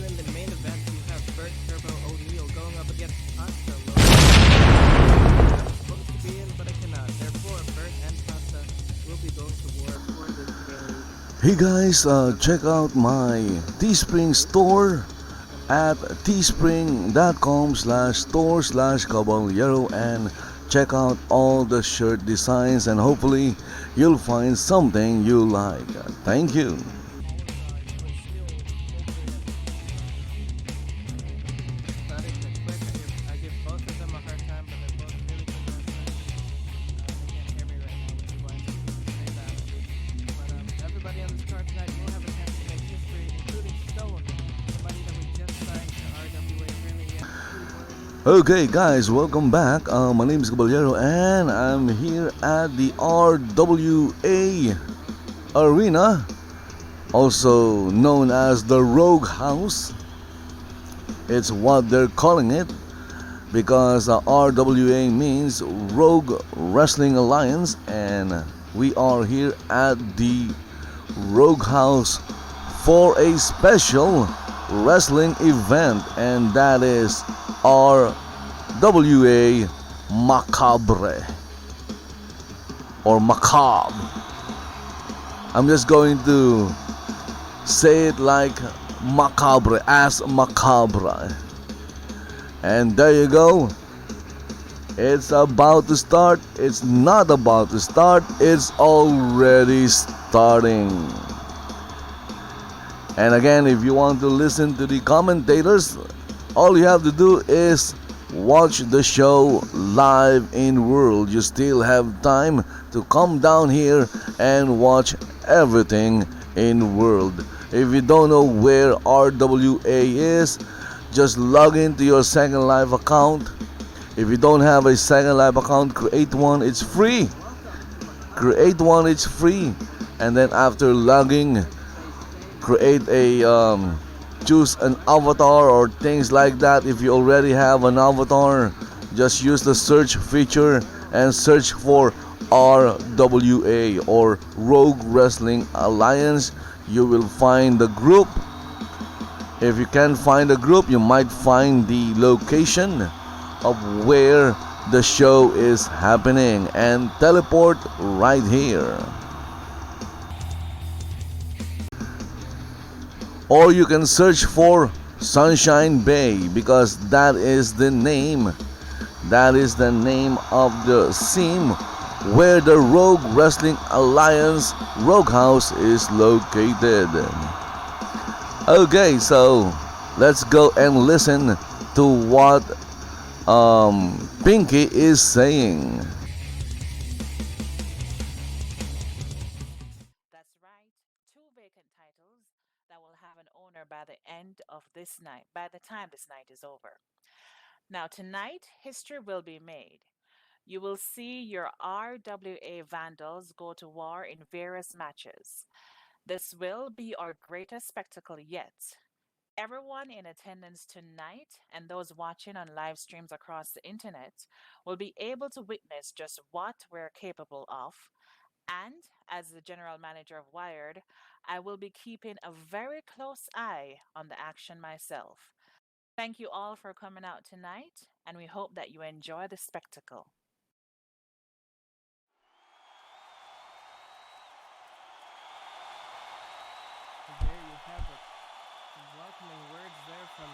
then in the main event, you have Bert Turbo O'Neal going up against Pasta Lopez. I'm supposed to be in, but I cannot. Therefore, Bert and Pasta will be going to war for this game. Hey guys, check out my Teespring store at teespring.com/store/caballero and check out all the shirt designs, and hopefully you'll find something you like. Thank you. I give both of them a hard time, but they're both really good wrestlers. They can't hear me right now, which is why I'm say that. But everybody on this card tonight will have a chance to make history, including Stone, somebody that we just signed to RWA really. Okay guys, welcome back. My name is Caballero and I'm here at the RWA Arena, also known as the Rogue House. It's what they're calling it because RWA means Rogue Wrestling Alliance, and we are here at the Rogue House for a special wrestling event, and that is RWA Macabre or Macabre. I'm just going to say it like Macabre, as Macabre. And there you go. It's about to start. It's not about to start. It's already starting. And again, if you want to listen to the commentators, all you have to do is watch the show live in world. You still have time to come down here and watch everything in world. If you don't know where RWA is, just log into your Second Life account. If you don't have a Second Life account, create one. It's free. Create one. It's free. And then after logging, create a choose an avatar or things like that. If you already have an avatar, just use the search feature and search for RWA or Rogue Wrestling Alliance. You will find the group. If you can't find the group, you might find the location of where the show is happening and teleport right here. Or you can search for Sunshine Bay because that is the name. That is the name of the scene where the Rogue Wrestling Alliance Rogue House is located. Okay, so let's go and listen to what Pinky is saying. That's right, two vacant titles that will have an owner by the end of this night, by the time this night is over. Now, tonight, history will be made. You will see your RWA Vandals go to war in various matches. This will be our greatest spectacle yet. Everyone in attendance tonight and those watching on live streams across the internet will be able to witness just what we're capable of. And as the general manager of Wired, I will be keeping a very close eye on the action myself. Thank you all for coming out tonight, and we hope that you enjoy the spectacle. There you have it. Welcoming words there from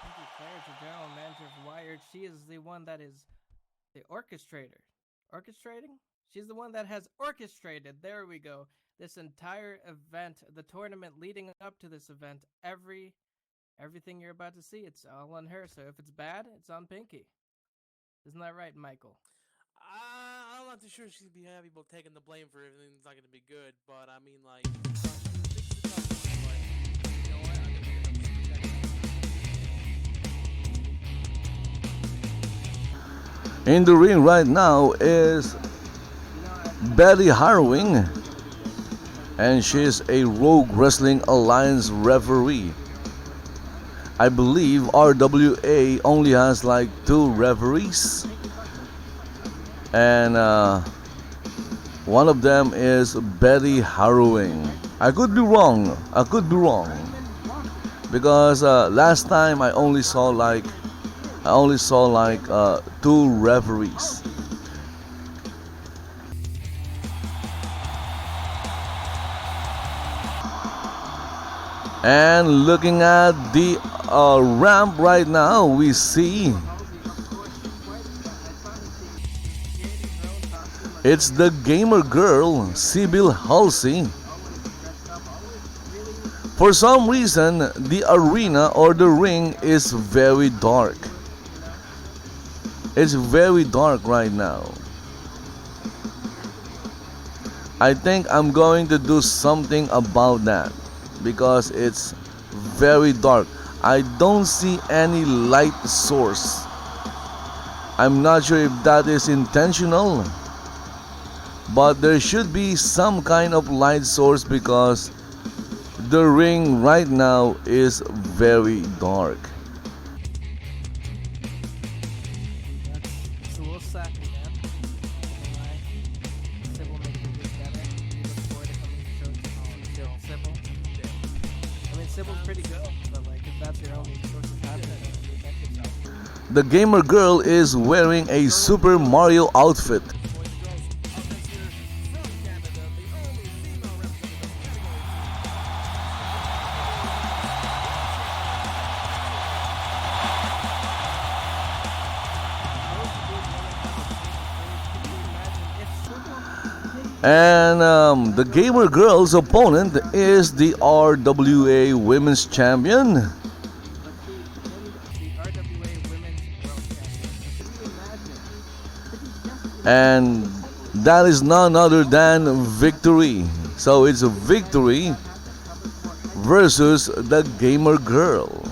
Pinky Claridge, the general manager of Wired. She is the one that is the orchestrator. Orchestrating? She's the one that has orchestrated, there we go, this entire event, the tournament leading up to this event. Everything you're about to see, it's all on her. So if it's bad, it's on Pinky. Isn't that right, Michael? I'm not too sure she'd be happy about taking the blame for everything that's not going to be good, but I mean, like, you know what? I'm going to give In the ring right now is Betty Harrowing, and she's a Rogue Wrestling Alliance referee. I believe RWA only has like 2 referees, and one of them is Betty Harrowing. I could be wrong. because last time I only saw like two referees. And looking at the ramp right now, we see it's the gamer girl, Sybille Halsey. For some reason, the arena or the ring is very dark. It's very dark right now. I think I'm going to do something about that because it's very dark. I don't see any light source. I'm not sure if that is intentional, but there should be some kind of light source because the ring right now is very dark. It's a little sucky, man. Sybille making it get better. We look forward to coming to shows. Sybille. I mean, Sybil's pretty good, but like if that's your only source of happiness, that could help. The gamer girl is wearing a Super Mario outfit. And the gamer girl's opponent is the RWA Women's Champion. The RWA Women's World Championship. And that is none other than Victory. So it's a Victory versus the gamer girl.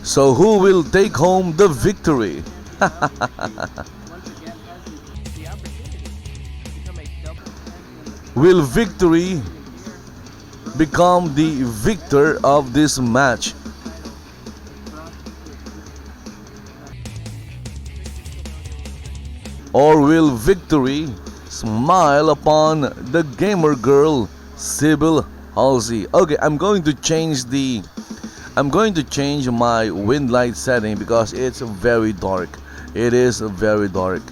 So who will take home the victory? Once again, has the opportunity to become a double champion. Will Victory become the victor of this match? Or will Victory smile upon the gamer girl Sybille Halsey? Okay, I'm going to change my wind light setting because it's very dark. It is very dark.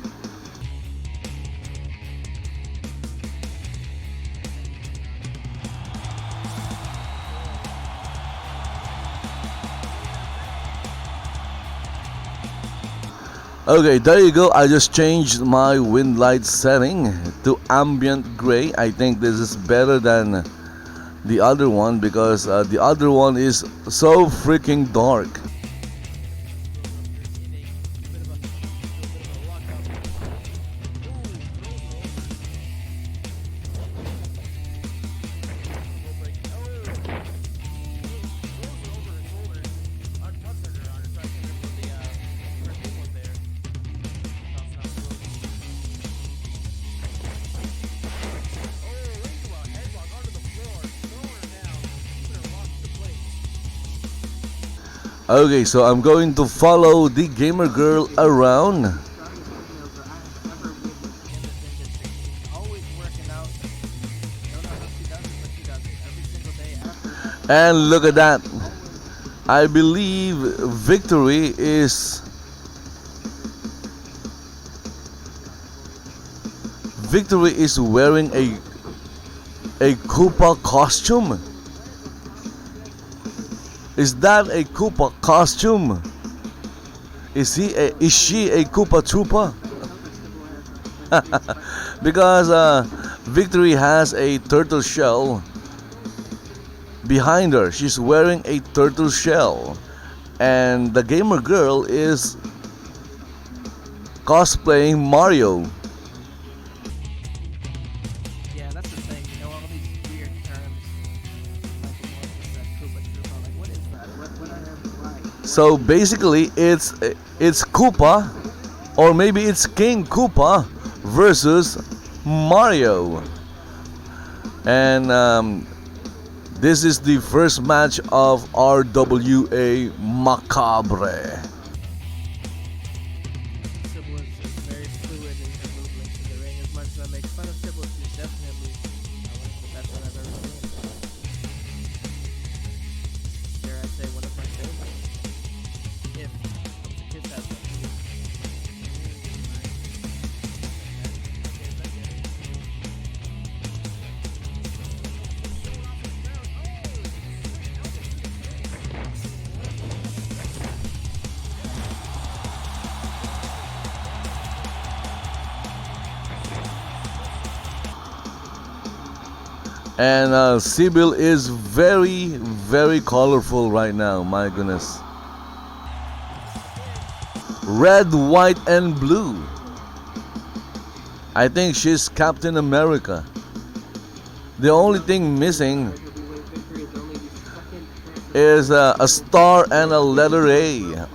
Okay, there you go. I just changed my wind light setting to ambient gray. I think this is better than the other one because the other one is so freaking dark. Okay, so I'm going to follow the gamer girl around. Always working out. Don't know how she does it, but she does it every single day after. And look at that. I believe Victory is wearing a Koopa costume. Is that a Koopa costume? Is she a Koopa Troopa? Because Victory has a turtle shell behind her. She's wearing a turtle shell, and the gamer girl is cosplaying Mario. Yeah, that's the thing. You know, all these weird terms. Like, what is that? Koopa Troopa? Like, what is that? What are they like? So basically, it's Koopa, or maybe it's King Koopa versus Mario, and this is the first match of RWA Macabre. Sybille is very fluid in her movements in the ring. As much as I make fun of Sybille, she's definitely the best one I've ever seen. And Sybille is very, very colorful right now. My goodness. Red, white, and blue. I think she's Captain America. The only thing missing is a star and a letter A,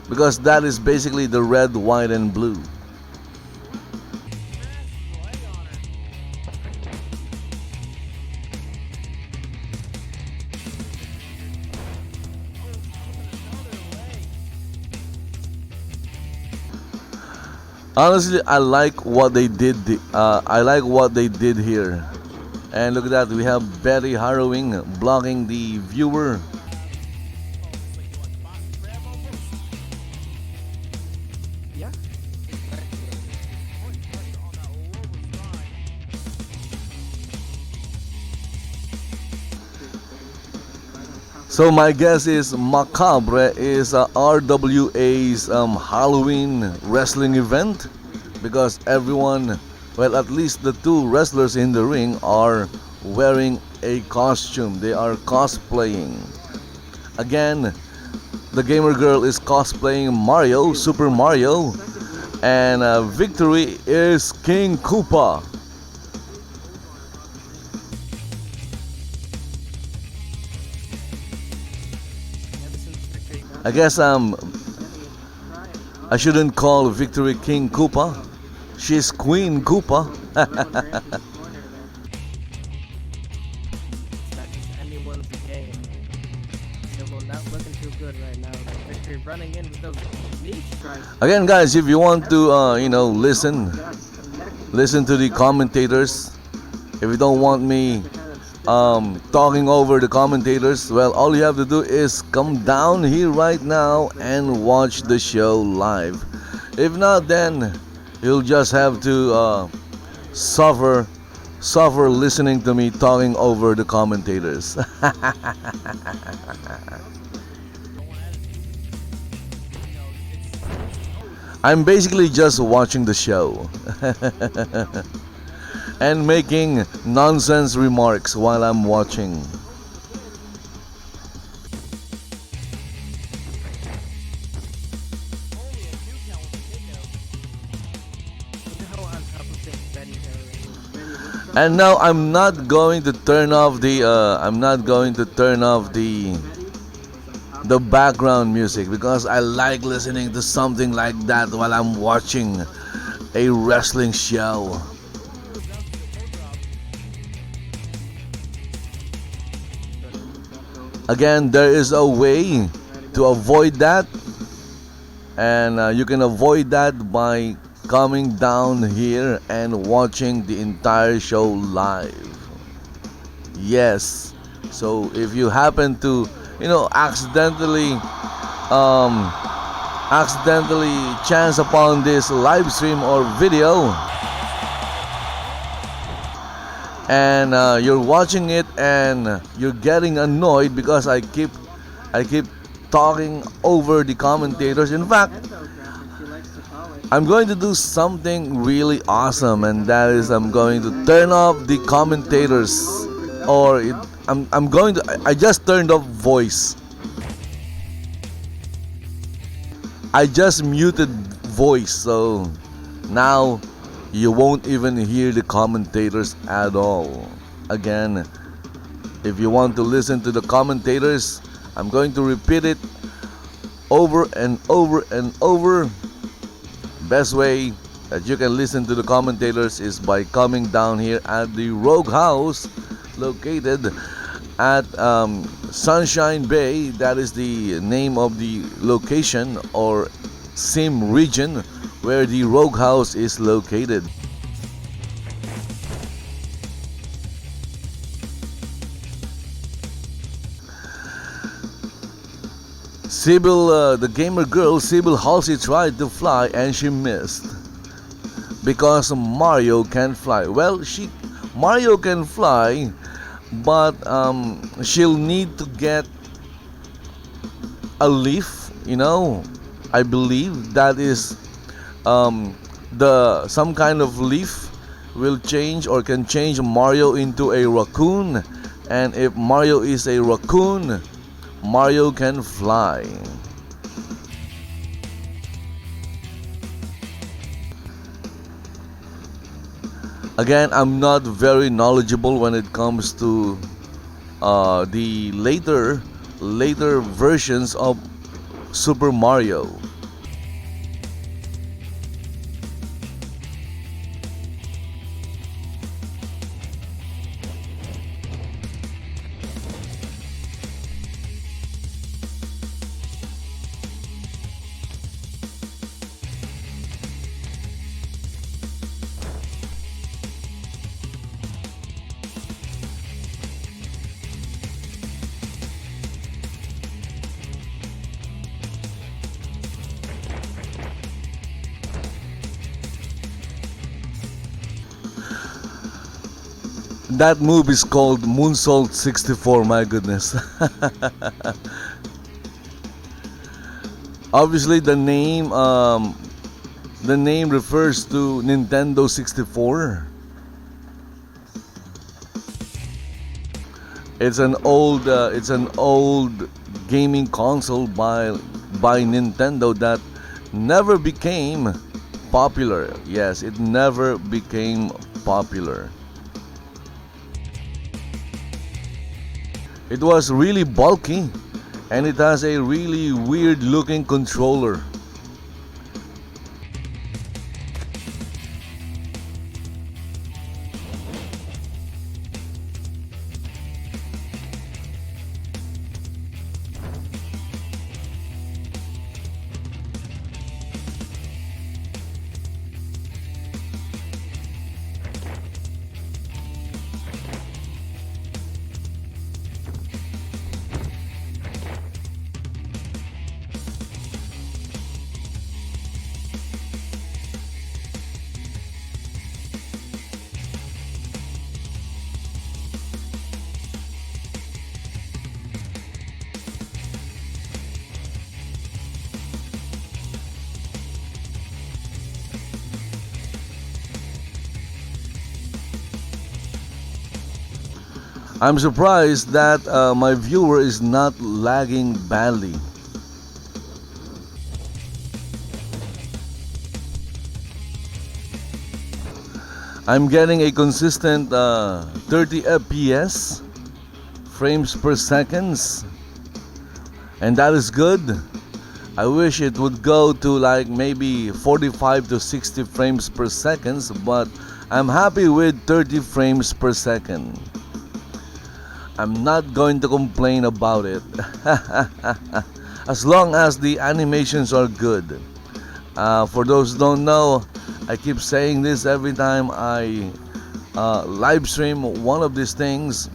because that is basically the red, white, and blue. Honestly, I like what they did. I like what they did here. And look at that, we have Betty Harrowing blocking the viewer. Yeah. So my guess is Macabre is RWA's Halloween wrestling event, because everyone, well, at least the two wrestlers in the ring are wearing a costume. They are cosplaying. Again, the gamer girl is cosplaying Mario, Super Mario, and Victory is King Koopa. I guess I shouldn't call Victory King Koopa. She's Queen Koopa. It's not just anyone's game. Sybille not looking too good right now. Victory running in with those knee strikes. Again, guys, if you want to, listen to the commentators. If you don't want me talking over the commentators, well, all you have to do is come down here right now and watch the show live. If not, then you'll just have to suffer listening to me talking over the commentators. I'm basically just watching the show and making nonsense remarks while I'm watching. And now I'm not going to turn off the background music, because I like listening to something like that while I'm watching a wrestling show. Again, there is a way to avoid that, and you can avoid that by coming down here and watching the entire show live. Yes, so if you happen to, accidentally chance upon this live stream or video, and you're watching it and you're getting annoyed because I keep talking over the commentators. In fact, I'm going to do something really awesome, and that is I'm going to turn off the commentators, I just turned off voice. I just muted voice, so now you won't even hear the commentators at all. Again, if you want to listen to the commentators, I'm going to repeat it over and over and over. Best way that you can listen to the commentators is by coming down here at the Rogue House, located at Sunshine Bay. That is the name of the location or sim region where the Rogue House is located. Sybille, the gamer girl, Sybille Halsey, tried to fly and she missed because Mario can't fly. Well, Mario can fly, but she'll need to get a leaf. I believe that is some kind of leaf will change or can change Mario into a raccoon, and if Mario is a raccoon, Mario can fly. Again, I'm not very knowledgeable when it comes to the later versions of Super Mario. That move is called Moonsault 64, my goodness. Obviously the name refers to Nintendo 64. It's an old gaming console by Nintendo that never became popular. Yes, it never became popular. It was really bulky, and it has a really weird looking controller. I'm surprised that my viewer is not lagging badly. I'm getting a consistent 30 FPS frames per second, and that is good. I wish it would go to like maybe 45 to 60 frames per second, but I'm happy with 30 frames per second. I'm not going to complain about it. As long as the animations are good. For those who don't know, I keep saying this every time I live stream one of these things.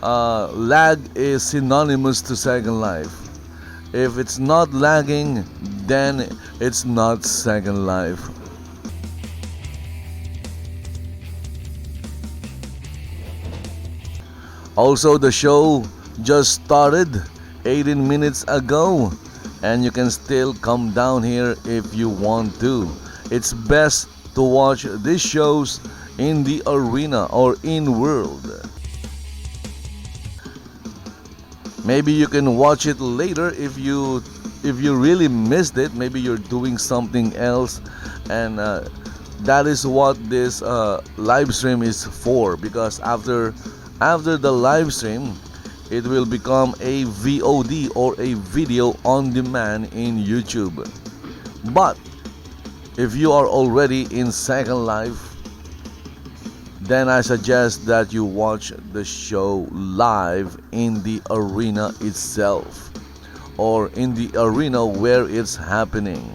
Lag is synonymous to Second Life. If it's not lagging, then it's not Second Life. Also, the show just started 18 minutes ago, and you can still come down here if you want to. It's best to watch these shows in the arena or in world. Maybe you can watch it later if you really missed it. Maybe you're doing something else, and that is what this live stream is for, because after the live stream, it will become a VOD or a video on demand in YouTube. But if you are already in Second Life, then I suggest that you watch the show live in the arena itself, or in the arena where it's happening,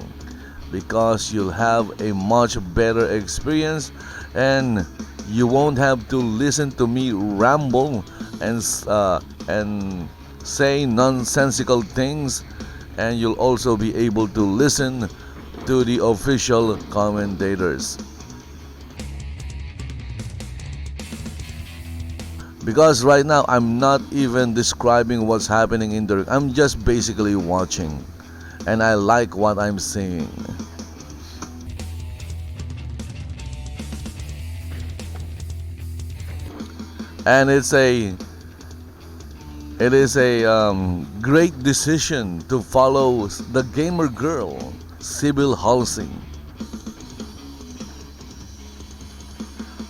because you'll have a much better experience, and you won't have to listen to me ramble and say nonsensical things, and you'll also be able to listen to the official commentators. Because right now I'm not even describing what's happening in the ring. I'm just basically watching, and I like what I'm seeing. and it is a great decision to follow the gamer girl, Sybille Halsey.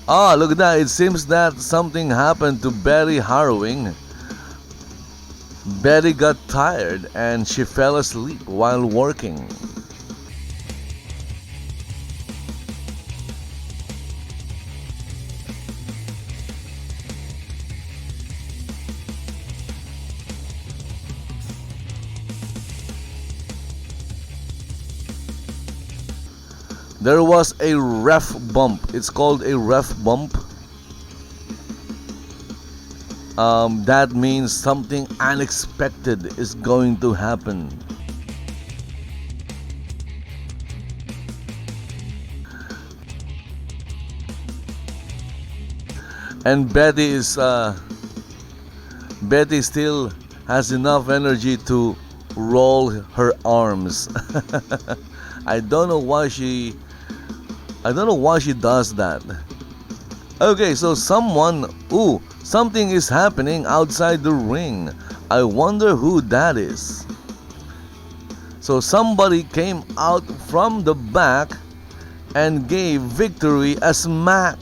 Ah, look at that. It seems that something happened to Betty Harrowing. Betty got tired and she fell asleep while working. There was a ref bump. It's called a ref bump. That means something unexpected is going to happen. And Betty still has enough energy to roll her arms. I don't know why she does that. Okay, so something is happening outside the ring. I wonder who that is. So somebody came out from the back and gave Victory a smack.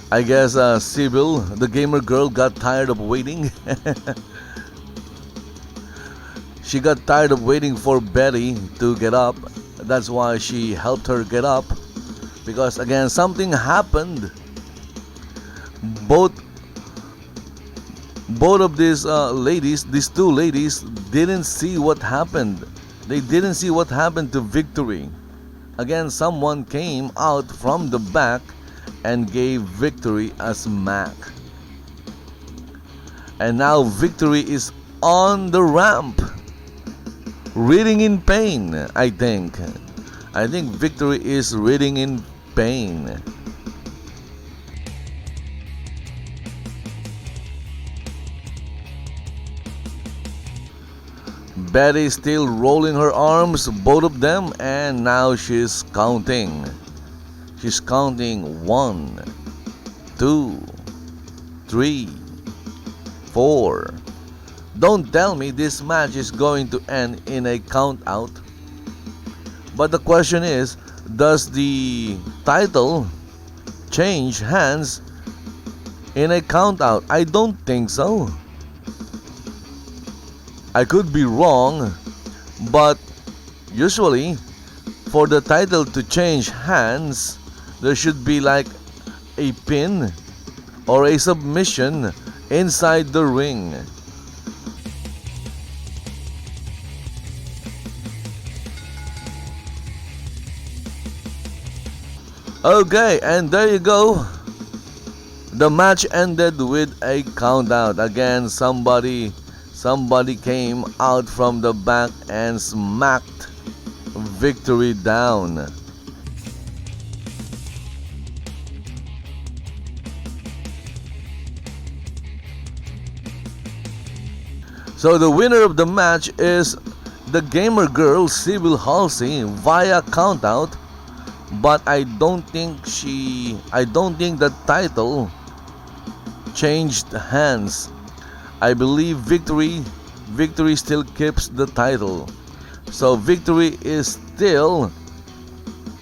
I guess Sybille, the gamer girl, got tired of waiting. She got tired of waiting for Betty to get up. That's why she helped her get up. Because again, something happened. Both of these two ladies, didn't see what happened. They didn't see what happened to Victory. Again, someone came out from the back and gave Victory a smack. And now Victory is on the ramp, writhing in pain, I think. I think Victory is writhing in pain. Betty still rolling her arms, both of them, and now she's counting. She's counting 1, 2, 3, 4. Don't tell me this match is going to end in a count out. But the question is, does the title change hands in a count out? I don't think so. I could be wrong, but usually for the title to change hands, there should be like a pin or a submission inside the ring. Okay, and there you go. The match ended with a count-out. Again, somebody came out from the back and smacked Victory down. So the winner of the match is the gamer girl Sybille Halsey via countout, but I don't think the title changed hands. I believe Victory still keeps the title. So Victory is still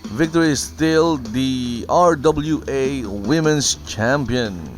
the RWA Women's Champion.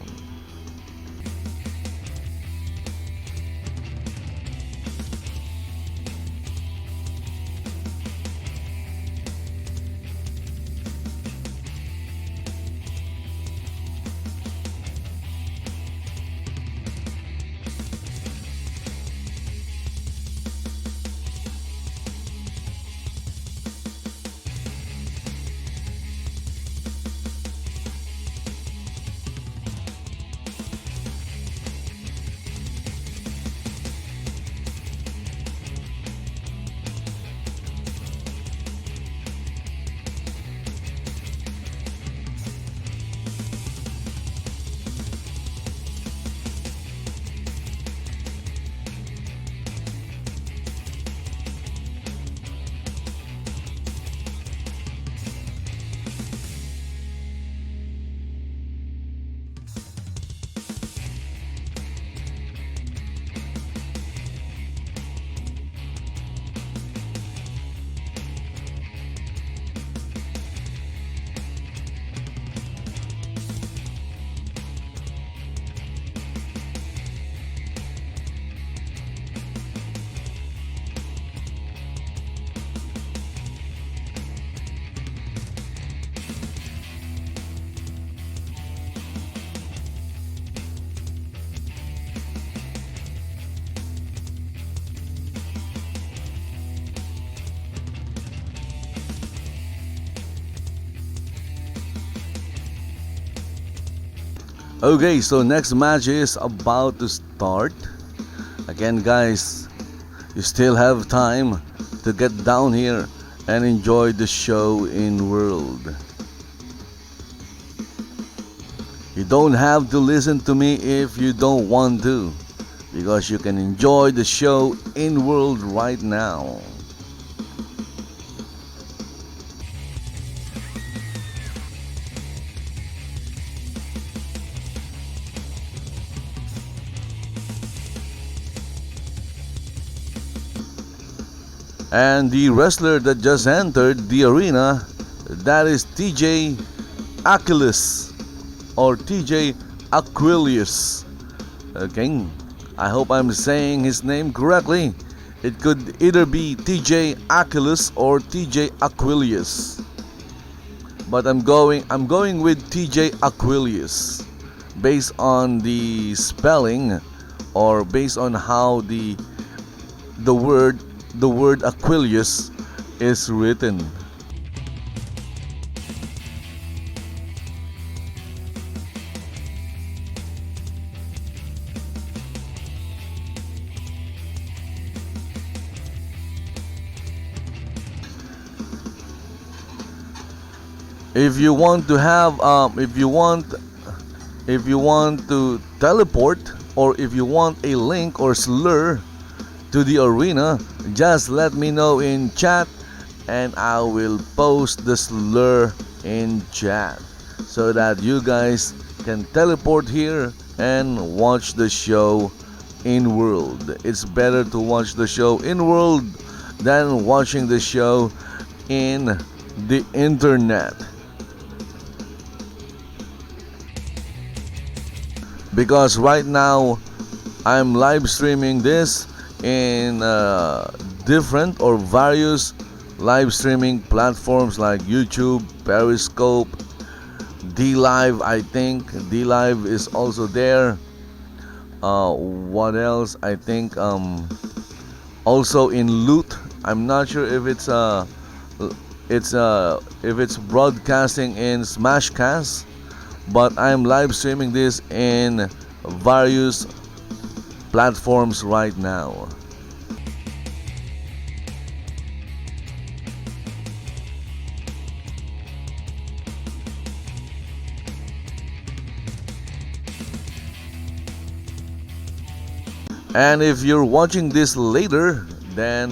Okay, so next match is about to start. Again, guys, you still have time to get down here and enjoy the show in world. You don't have to listen to me if you don't want to, because you can enjoy the show in world right now. And the wrestler that just entered the arena, that is TJ Aquillius or TJ Aquillius. Okay, I hope I'm saying his name correctly. It could either be TJ Aquillius or TJ Aquillius, but I'm going with TJ Aquillius based on the spelling, or based on how the word Aquillius is written. If you want to have if you want to teleport, or if you want a link or slur to the arena, just let me know in chat and I will post the slur in chat so that you guys can teleport here and watch the show in world. It's better to watch the show in world than watching the show in the internet, because right now I'm live streaming this in different or various live streaming platforms like YouTube, Periscope, D-Live. I think D-Live is also there. What else? I think also in Loot. I'm not sure if it's broadcasting in Smashcast, but I'm live streaming this in various platforms right now. And if you're watching this later, then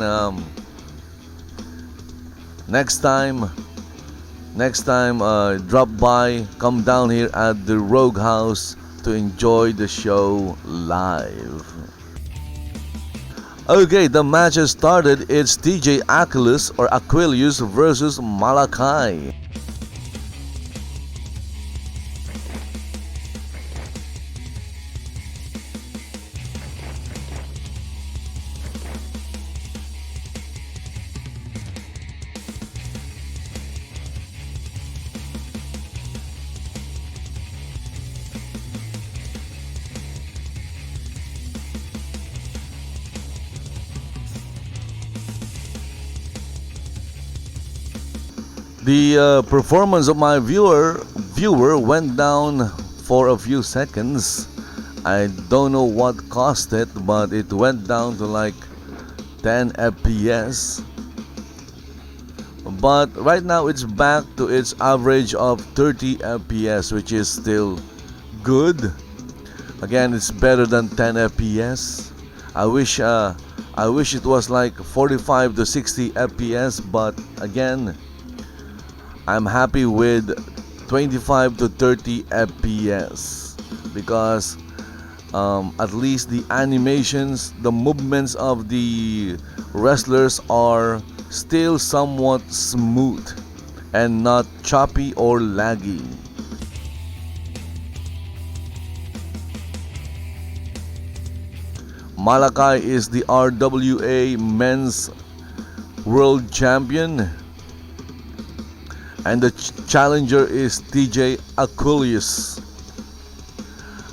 next time drop by, come down here at the Rogue House to enjoy the show live. Okay, the match has started. It's TJ Aquillius or Aquillius versus Malaki. The performance of my viewer went down for a few seconds. I don't know what caused it, but it went down to like 10 FPS. But right now it's back to its average of 30 FPS, which is still good. Again, it's better than 10 FPS. I wish it was like 45 to 60 FPS, but again, I'm happy with 25 to 30 FPS because at least the animations, the movements of the wrestlers are still somewhat smooth and not choppy or laggy. Malaki is the RWA Men's World Champion, and the challenger is TJ Aquillius.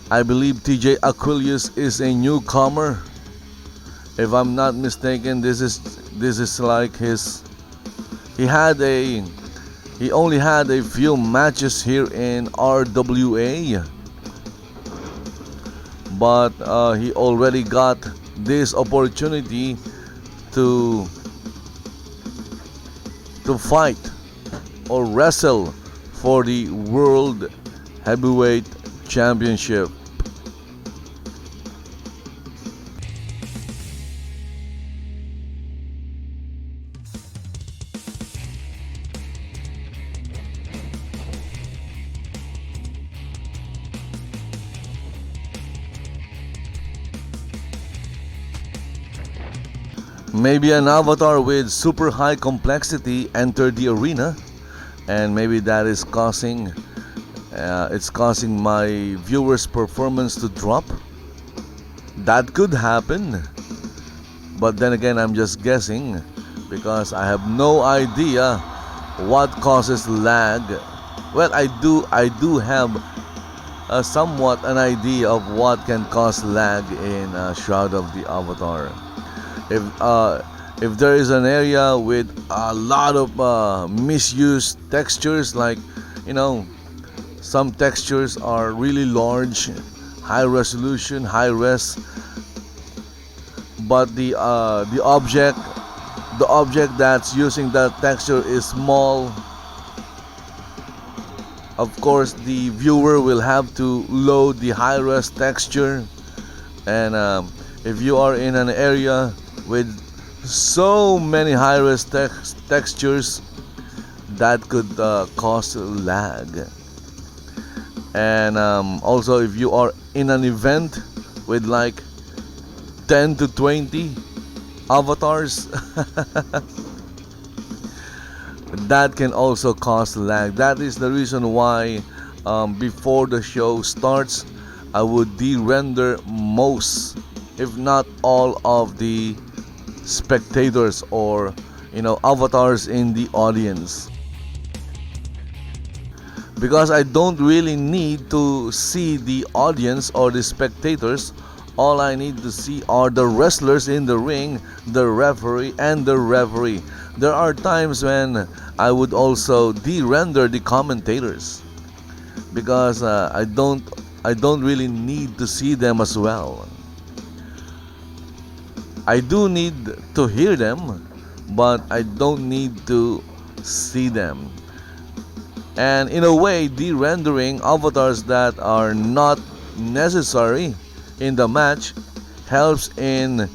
I believe TJ Aquillius is a newcomer. If I'm not mistaken, this is like he only had a few matches here in RWA, but he already got this opportunity to fight or wrestle for the World Heavyweight Championship. Maybe an avatar with super high complexity entered the arena, and maybe that is causing my viewers' performance to drop. That could happen, but then again, I'm just guessing because I have no idea what causes lag. Well, I do have somewhat an idea of what can cause lag in Shroud of the Avatar. If there is an area with a lot of misused textures, like, you know, some textures are really large, high resolution, high res, but the object that's using that texture is small. Of course, the viewer will have to load the high res texture, and if you are in an area with so many high-res textures, that could cause lag. And also, if you are in an event with like 10 to 20 avatars, that can also cause lag. That is the reason why before the show starts, I would de-render most, if not all, of the spectators or, you know, avatars in the audience, because I don't really need to see the audience or the spectators. All I need to see are the wrestlers in the ring, the referee, and the referee. There are times when I would also de-render the commentators because I don't really need to see them as well. I do need to hear them, but I don't need to see them. And in a way, de-rendering avatars that are not necessary in the match helps in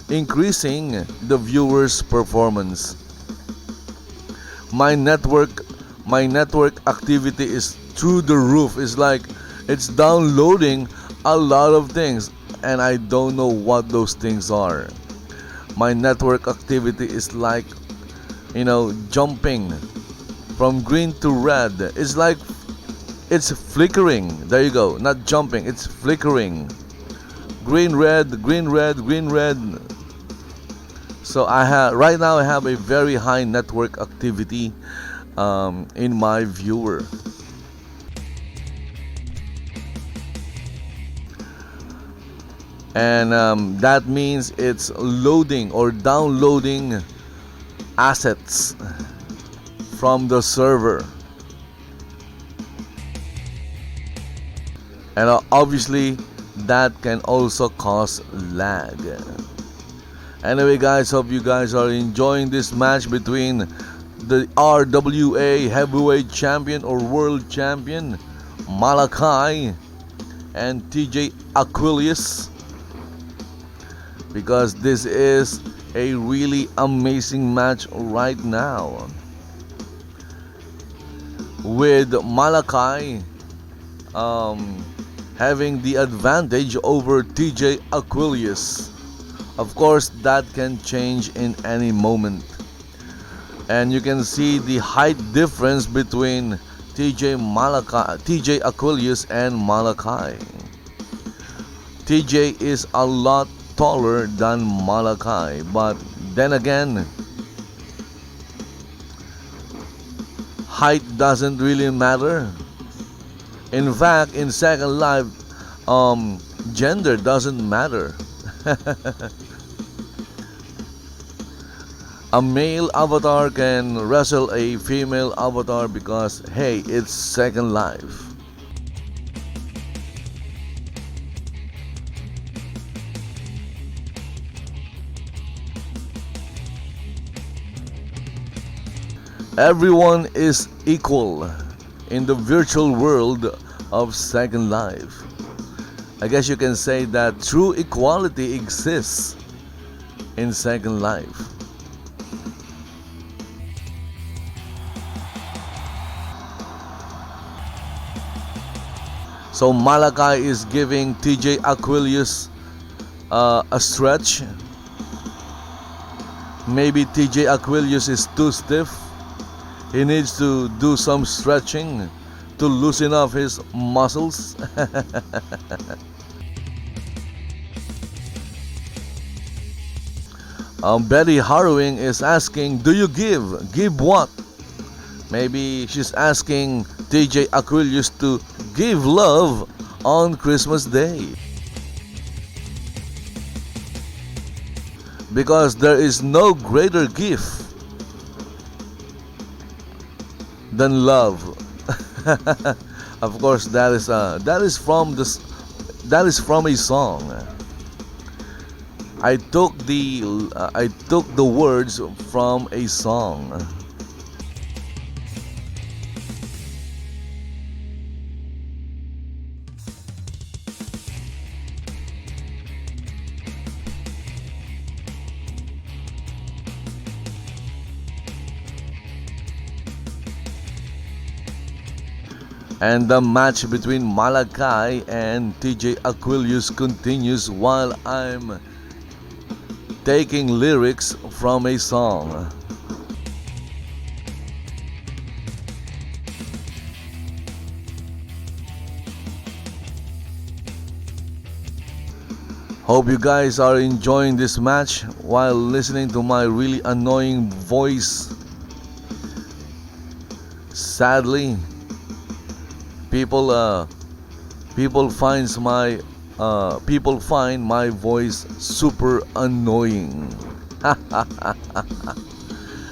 increasing the viewer's performance. My network activity is through the roof. It's like it's downloading a lot of things, and I don't know what those things are. My network activity is like, you know, jumping from green to red. It's like it's flickering. There you go. Not jumping, it's flickering. Green, red, green, red, green, red. So right now I have a very high network activity in my viewer. And that means it's loading or downloading assets from the server, and obviously that can also cause lag. Anyway guys, hope you guys are enjoying this match between the RWA Heavyweight Champion or World Champion Malaki and TJ Aquillius, because this is a really amazing match right now, with Malaki having the advantage over TJ Aquillius. Of course, that can change in any moment, and you can see the height difference between TJ Aquillius and Malaki. TJ is a lot taller than Malaki, but then again, height doesn't really matter. In fact, in Second Life, gender doesn't matter. A male avatar can wrestle a female avatar because, hey, it's Second Life. Everyone is equal in the virtual world of Second Life. I guess you can say that true equality exists in Second Life. So Malaki is giving TJ Aquillius a stretch. Maybe TJ Aquillius is too stiff. He needs to do some stretching to loosen up his muscles. Betty Harrowing is asking, do you give? Give what? Maybe she's asking TJ Aquillius to give love on Christmas Day. Because there is no greater gift than love. Of course, that is from a song. I took the words from a song. And the match between Malaki and TJ Aquillius continues while I'm taking lyrics from a song. Hope you guys are enjoying this match while listening to my really annoying voice. Sadly, people find my voice super annoying.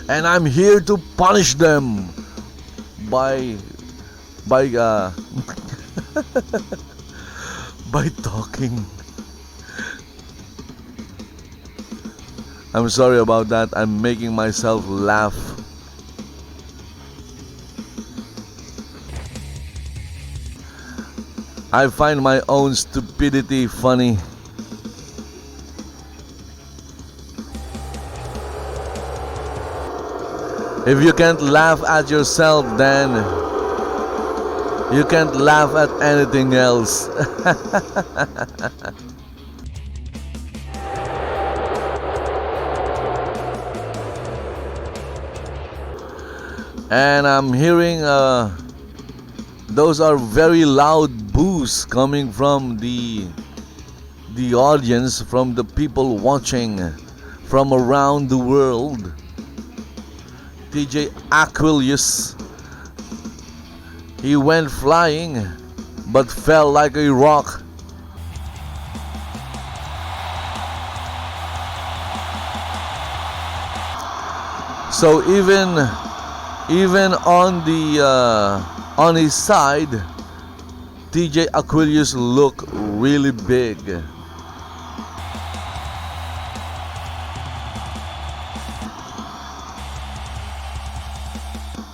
And I'm here to punish them by by talking. I'm sorry about that. I'm making myself laugh. I find my own stupidity funny. If you can't laugh at yourself, then you can't laugh at anything else. And I'm hearing those are very loud boos coming from the audience, from the people watching from around the world. TJ Aquillius, he went flying but fell like a rock. So even on his side, TJ Aquillius look really big.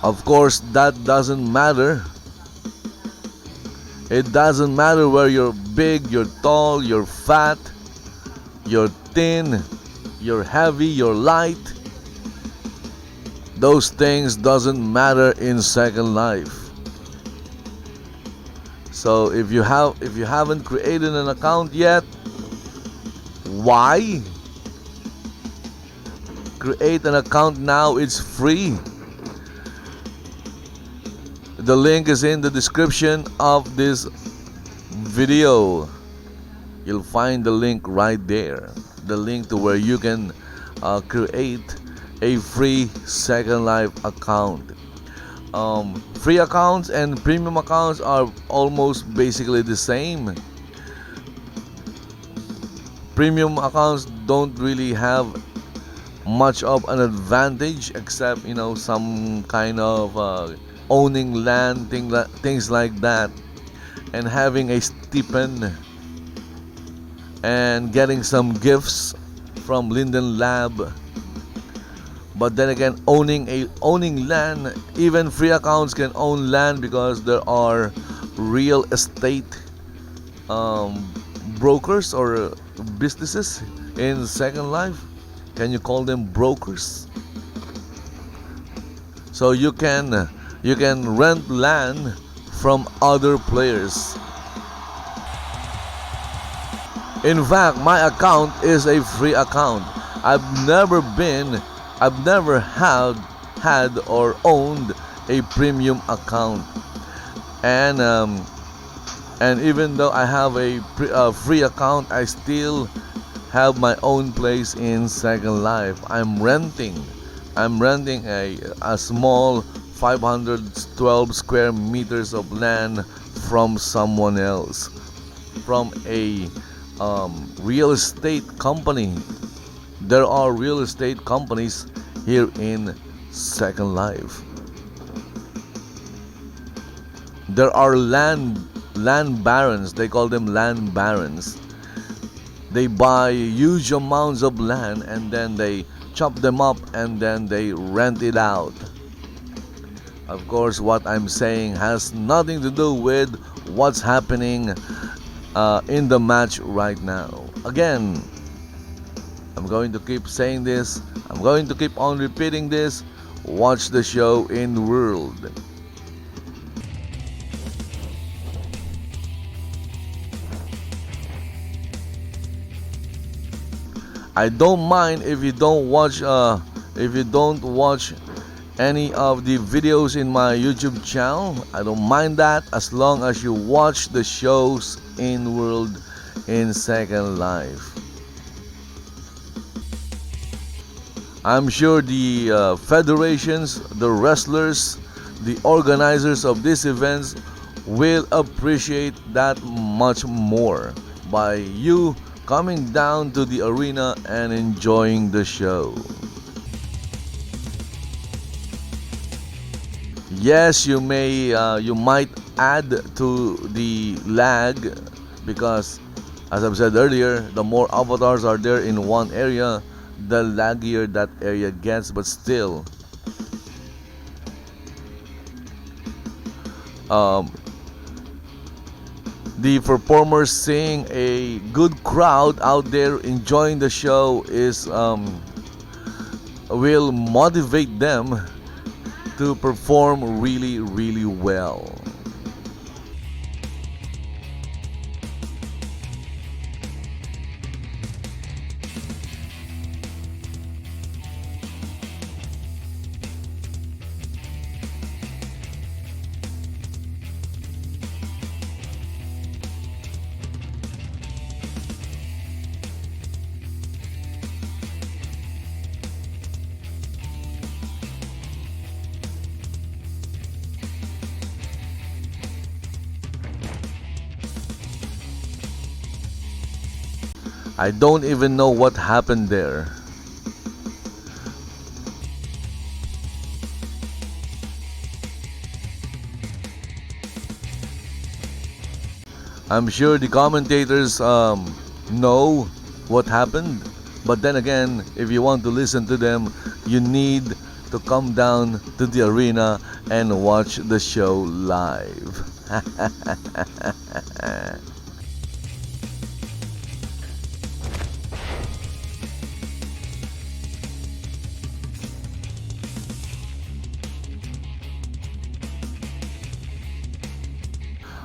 Of course, that doesn't matter. It doesn't matter where you're big, you're tall, you're fat, you're thin, you're heavy, you're light. Those things doesn't matter in Second Life. So if you haven't created an account yet, why? Create an account now, it's free. The link is in the description of this video. You'll find the link right there. The link to where you can create a free Second Life account. Free accounts and premium accounts are almost basically the same. Premium accounts don't really have much of an advantage, except some kind of owning land, things like that, and having a stipend and getting some gifts from Linden Lab. But then again, owning land, even free accounts can own land because there are real estate brokers or businesses in Second Life. Can you call them brokers? So you can rent land from other players. In fact, my account is a free account. I've never had or owned a premium account. And even though I have a free account, I still have my own place in Second Life. I'm renting a small 512 square meters of land from someone else, from a real estate company. There are real estate companies here in Second Life. There are land barons. They call them land barons. They buy huge amounts of land and then they chop them up and then they rent it out. Of course, what I'm saying has nothing to do with what's happening in the match right now. Again, I'm going to keep saying this. I'm going to keep on repeating this. Watch the show in World. I don't mind if you don't watch any of the videos in my YouTube channel. I don't mind that as long as you watch the shows in World in Second Life. I'm sure the federations, the wrestlers, the organizers of these events will appreciate that much more by you coming down to the arena and enjoying the show. Yes, you might add to the lag because, as I've said earlier, the more avatars are there in one area, the laggier that area gets, but still the performers seeing a good crowd out there enjoying the show will motivate them to perform really, really well. I don't even know what happened there. I'm sure the commentators know what happened, but then again, if you want to listen to them, you need to come down to the arena and watch the show live.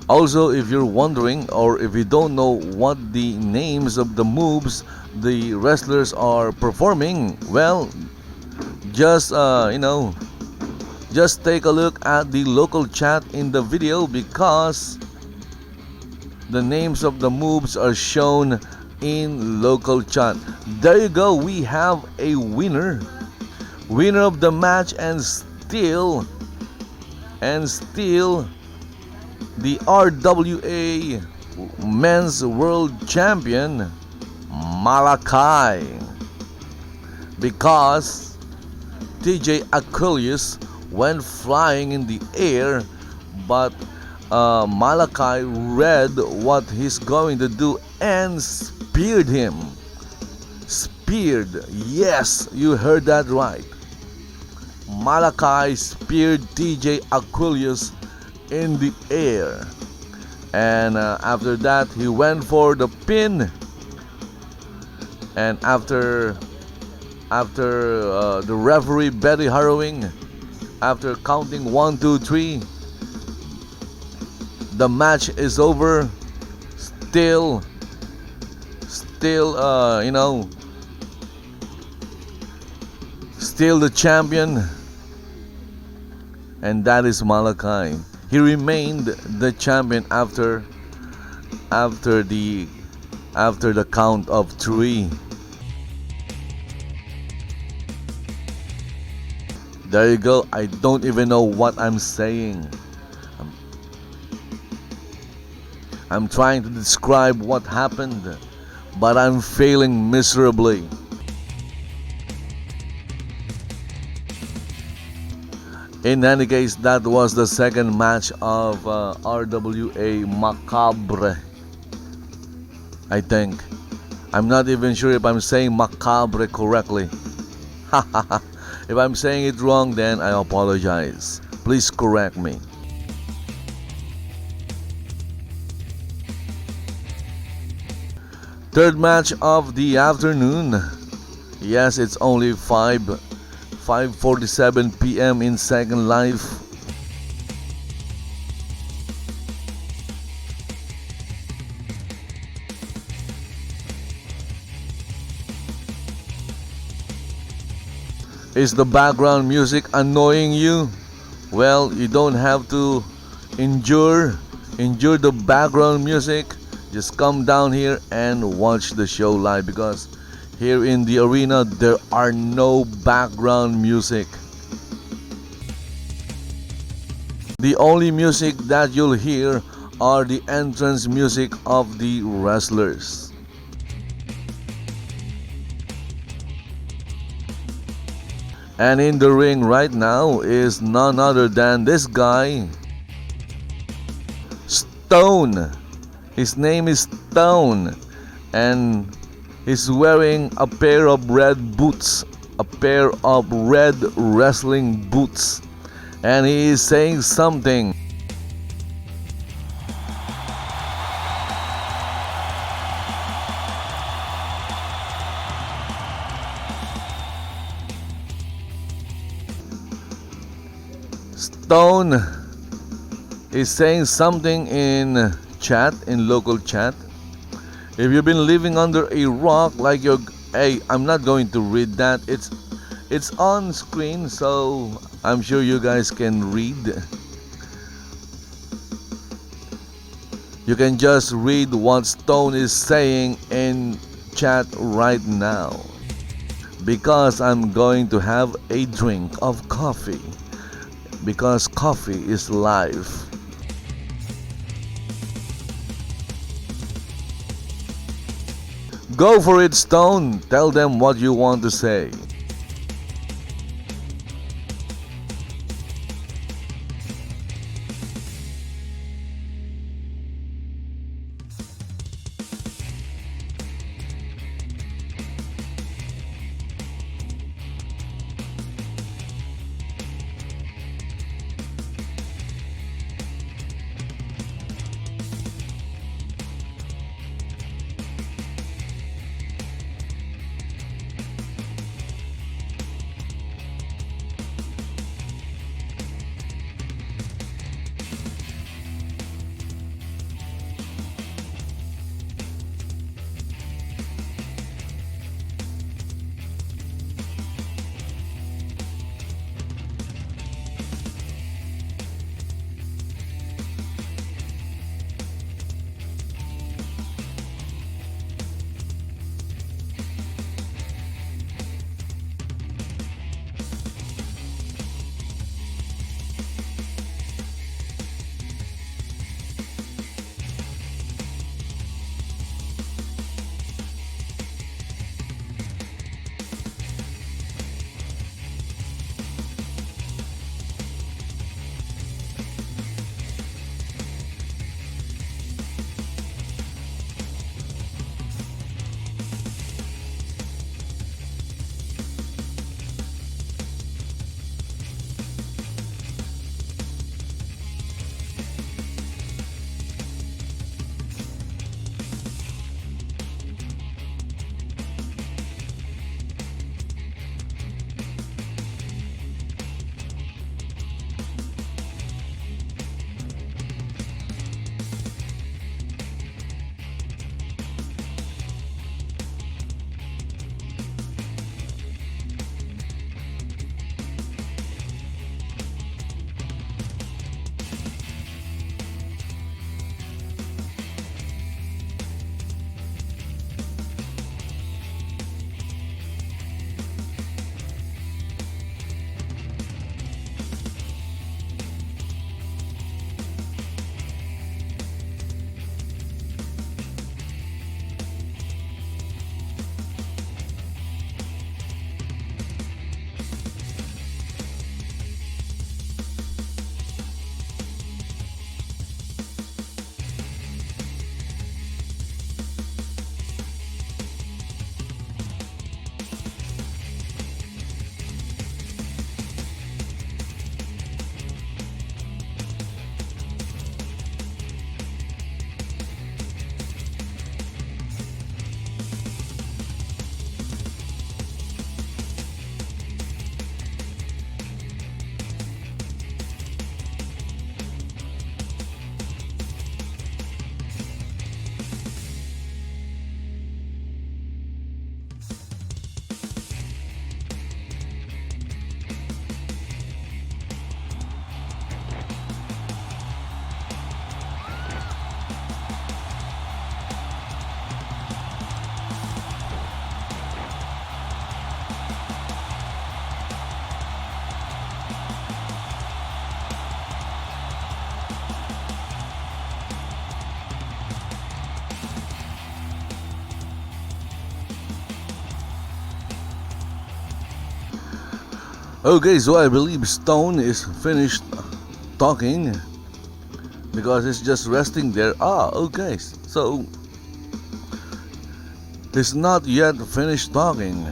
Also, if you're wondering or if you don't know what the names of the moves the wrestlers are performing, well, just just take a look at the local chat in the video because the names of the moves are shown in local chat. There you go, we have a winner of the match and still the RWA Men's World Champion, Malaki, because TJ Aquillius went flying in the air, but Malaki read what he's going to do and speared him. Speared, yes, you heard that right. Malaki speared TJ Aquillius in the air. And after that, he went for the pin. And after the referee Betty Harrowing, after counting 1, 2, 3, the match is over. Still, still the champion, and that is Malaki. He remained the champion after the count of 3. There you go. I don't even know what I'm saying. I'm trying to describe what happened, but I'm failing miserably. In any case, that was the second match of RWA Macabre, I think. I'm not even sure if I'm saying macabre correctly. If I'm saying it wrong, then I apologize. Please correct me. Third match of the afternoon. Yes, it's only 5:47 p.m. in Second Life. Is the background music annoying you? Well, you don't have to endure the background music. Just come down here and watch the show live, because here in the arena there are no background music. The only music that you'll hear are the entrance music of the wrestlers. And in the ring right now is none other than this guy, Stone. His name is Stone, and he's wearing a pair of red boots, a pair of red wrestling boots, and he is saying something. Stone is saying something in chat, in local chat. If you've been living under a rock, like you're, hey, I'm not going to read that. It's on screen, so I'm sure you guys can read. You can just read what Stone is saying in chat right now, because I'm going to have a drink of coffee, because coffee is life. Go for it, Stone. Tell them what you want to say. Okay, so I believe Stone is finished talking because he's just resting there. Okay, so he's not yet finished talking.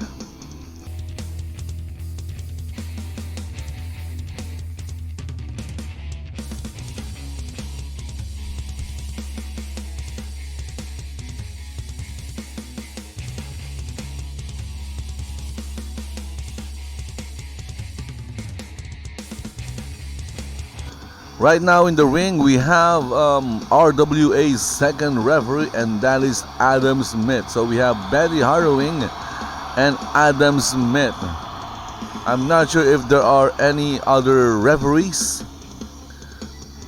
Right now in the ring, we have RWA's second referee, and that is Adam Smith. So we have Betty Harrowing and Adam Smith. I'm not sure if there are any other referees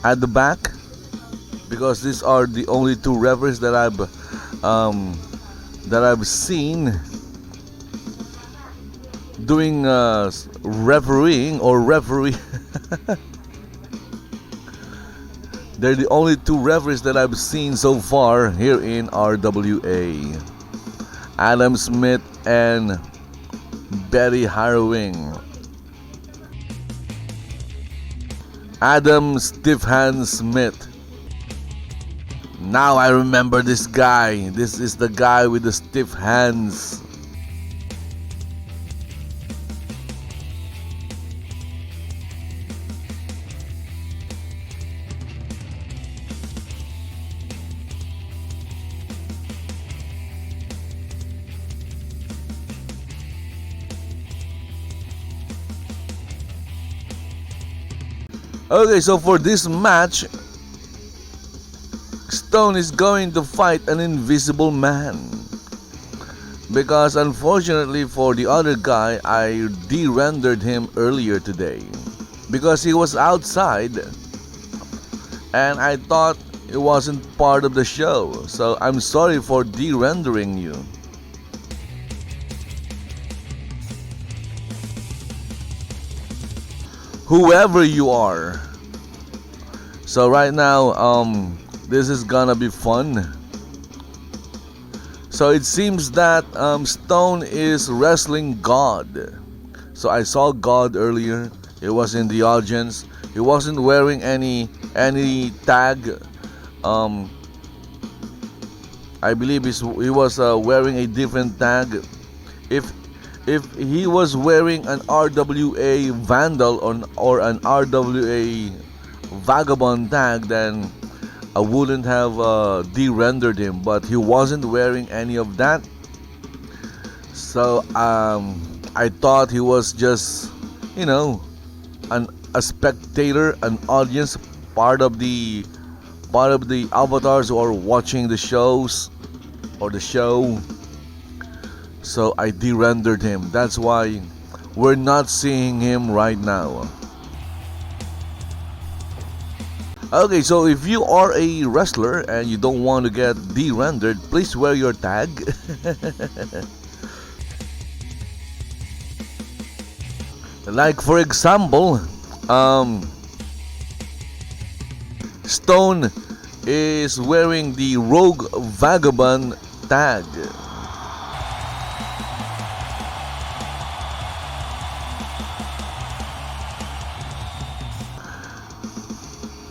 at the back, because these are the only two referees that I've seen doing refereeing or referee. They're the only two referees that I've seen so far here in RWA. Adam Smith and Betty Harrowing. Adam Stiffhand Smith. Now I remember this guy. This is the guy with the stiff hands. Okay, so for this match, Stone is going to fight an invisible man. Because unfortunately for the other guy, I de-rendered him earlier today. Because he was outside. And I thought it wasn't part of the show. So I'm sorry for de-rendering you. Whoever you are. So right now, this is gonna be fun. So it seems that Stone is wrestling God. So I saw God earlier. He was in the audience. He wasn't wearing any tag. I believe he was wearing a different tag. If he was wearing an RWA Vandal or an RWA Vagabond tag, then I wouldn't have de-rendered him. But he wasn't wearing any of that. So I thought he was just, a spectator, an audience, part of the avatars who are watching the shows or the show. So I de-rendered him. That's why we're not seeing him right now. Okay, so if you are a wrestler and you don't want to get de-rendered, please wear your tag. Like for example, Stone is wearing the Rogue Vagabond tag.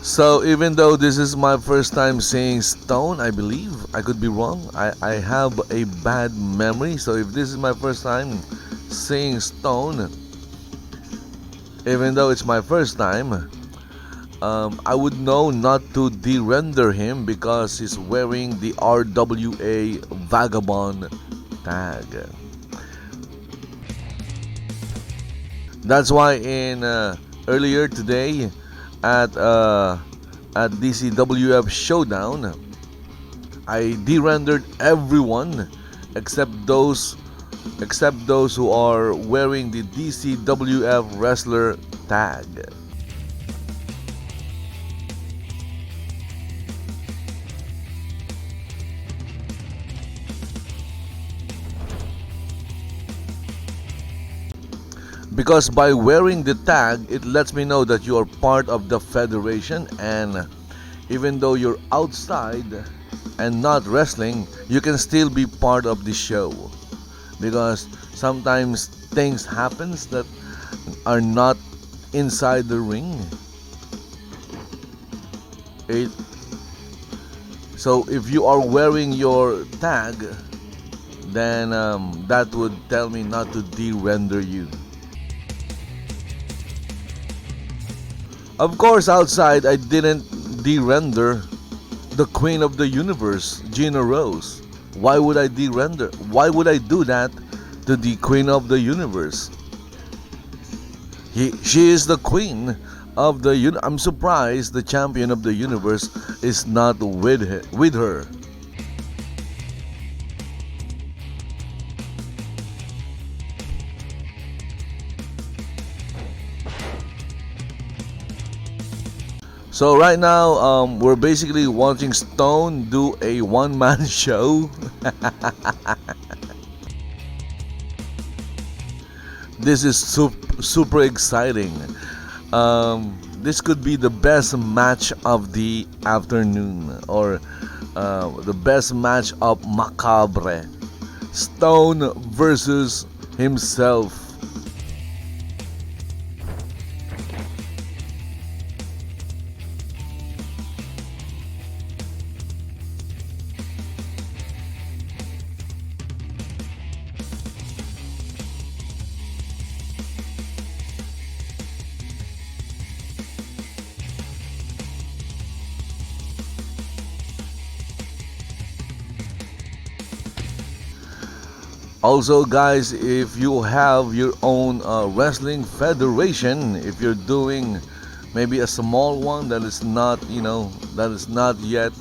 So even though this is my first time seeing Stone, I believe, I could be wrong, I have a bad memory. So if this is my first time seeing Stone, even though it's my first time, I would know not to de-render him because he's wearing the RWA Vagabond tag. That's why in earlier today at DCWF Showdown, I de-rendered everyone except those who are wearing the DCWF wrestler tag. Because by wearing the tag, it lets me know that you are part of the federation, and even though you're outside and not wrestling, you can still be part of the show. Because sometimes things happens that are not inside the ring. So if you are wearing your tag, then that would tell me not to de-render you. Of course, outside I didn't de-render the Queen of the Universe, Gina Rose. Why would I de-render? Why would I do that to the Queen of the Universe? She is the Queen of the Universe. I'm surprised the Champion of the Universe is not with her. So right now, we're basically watching Stone do a one-man show. This is super exciting. This could be the best match of the afternoon, or the best match of Macabre. Stone versus himself. Also, guys, if you have your own wrestling federation, if you're doing maybe a small one that is not, that is not yet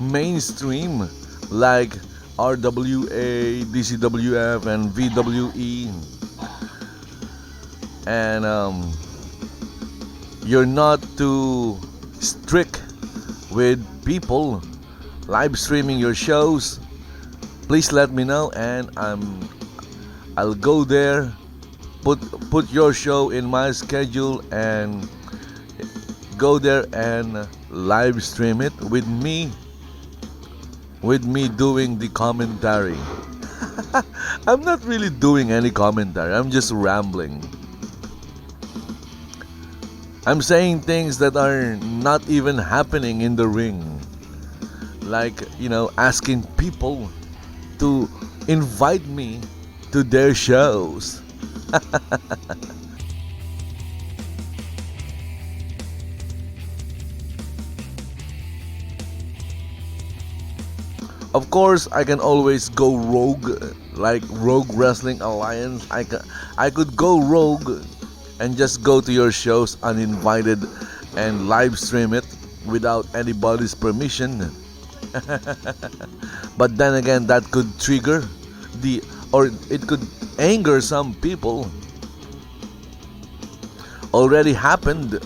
mainstream, like RWA, DCWF, and VWE, and you're not too strict with people live streaming your shows, please let me know, and I'll go there, put your show in my schedule, and go there and live stream it with me doing the commentary. I'm not really doing any commentary, I'm just rambling. I'm saying things that are not even happening in the ring, like, asking people to invite me to their shows. Of course, I can always go rogue, like Rogue Wrestling Alliance. I could go rogue and just go to your shows uninvited and live stream it without anybody's permission. But then again, that could trigger or it could anger some people. Already happened.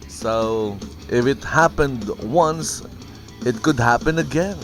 So if it happened once, it could happen again.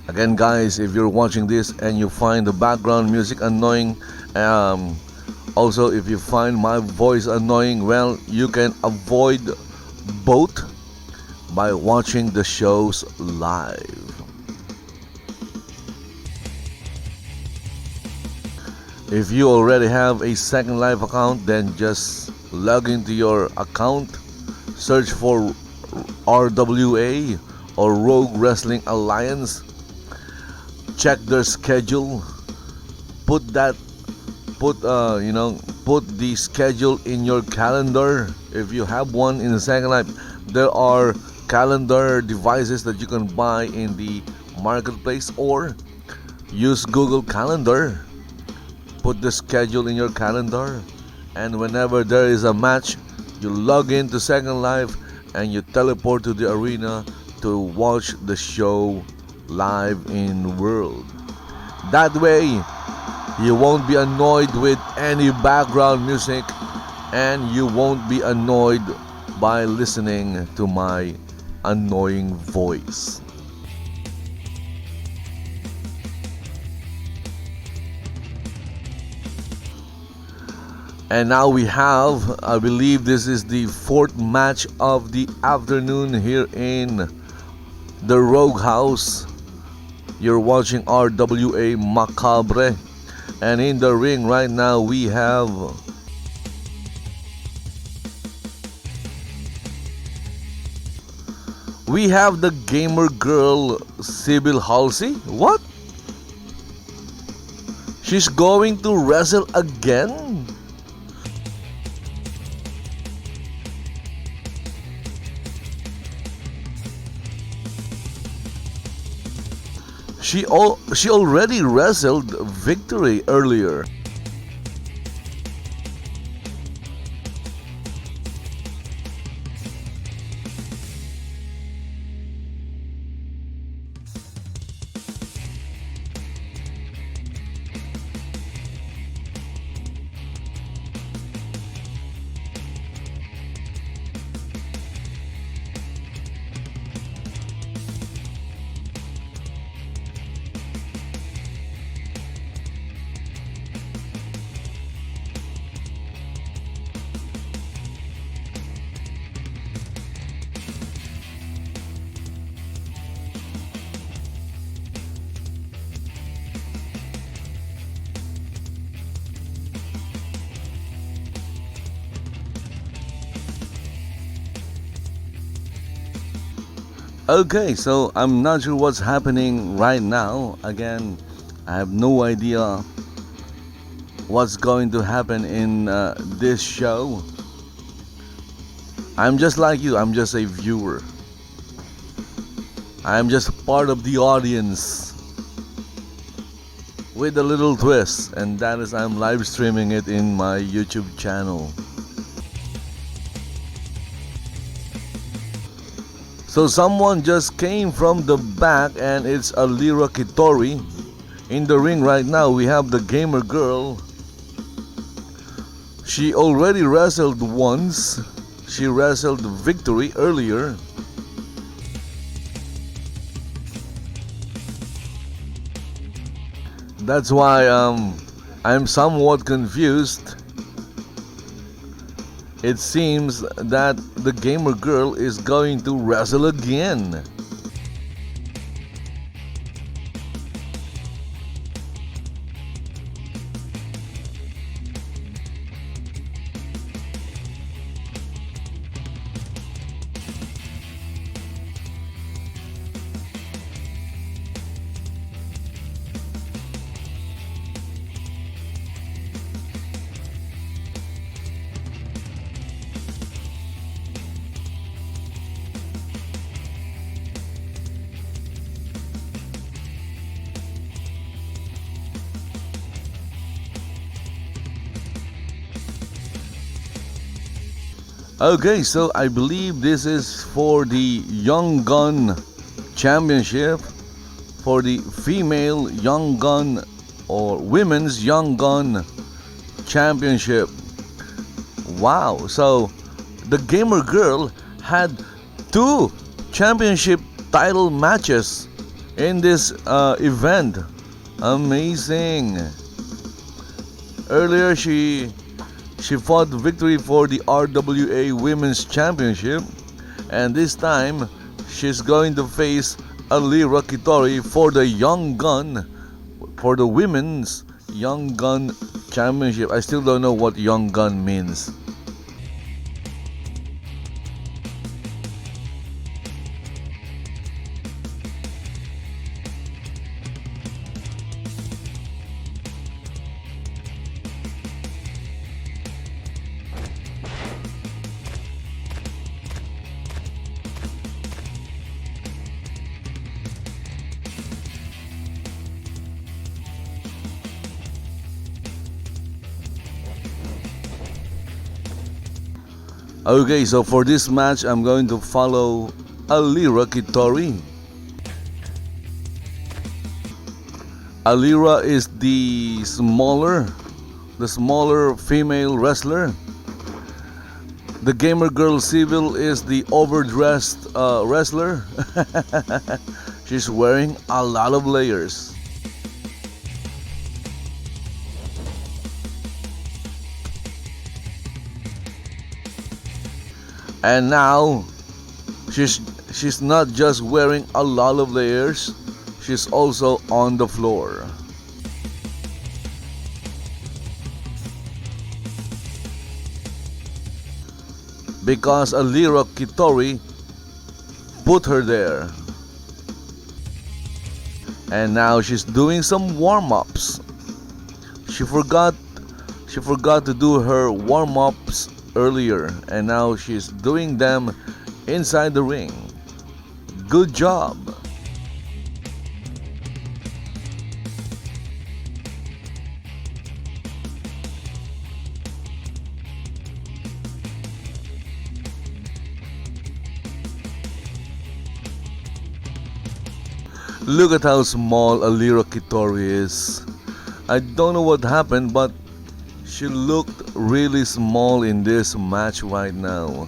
Again, guys, if you're watching this and you find the background music annoying, also if you find my voice annoying, well, you can avoid both by watching the shows live. If you already have a Second Life account, then just log into your account, search for RWA or Rogue Wrestling Alliance, check their schedule, put the schedule in your calendar. If you have one in the Second Life, there are calendar devices that you can buy in the marketplace, or use Google Calendar. Put the schedule in your calendar, and whenever there is a match, you log into Second Life and you teleport to the arena to watch the show live in world. That way, you won't be annoyed with any background music, and you won't be annoyed by listening to my annoying voice. And now we have, I believe this is the fourth match of the afternoon here in the Rogue House. You're watching RWA Macabre. And in the ring right now we have the gamer girl Sybille Halsey. What? She's going to wrestle again? She already wrestled Victory earlier. Okay, so I'm not sure what's happening right now. Again, I have no idea what's going to happen in this show. I'm just like you, I'm just a viewer. I'm just part of the audience with a little twist, and that is I'm live streaming it in my YouTube channel. So someone just came from the back, and it's Allira Kytori. In the ring right now we have the gamer girl. She already wrestled once. She wrestled Victory earlier. That's why I'm somewhat confused. It seems that the gamer girl is going to wrestle again. Okay, so I believe this is for the Young Gun Championship, for the female Young Gun or Women's Young Gun Championship. Wow, so the gamer girl had 2 championship title matches in this event. Amazing. Earlier she fought victory for the RWA Women's Championship, and this time she's going to face Allira Kytori for the Young Gun, for the Women's Young Gun Championship. I still don't know what Young Gun means. Okay, so for this match, I'm going to follow Allira Kytori. Allira is the smaller female wrestler. The gamer girl Sybille is the overdressed wrestler. She's wearing a lot of layers. And now she's not just wearing a lot of layers, she's also on the floor. Because Allira Kytori put her there. And now she's doing some warm-ups. She forgot to do her warm-ups earlier, and now she's doing them inside the ring. Good job. Look at how small Allira Kytori is. I don't know what happened, but she looked really small in this match right now.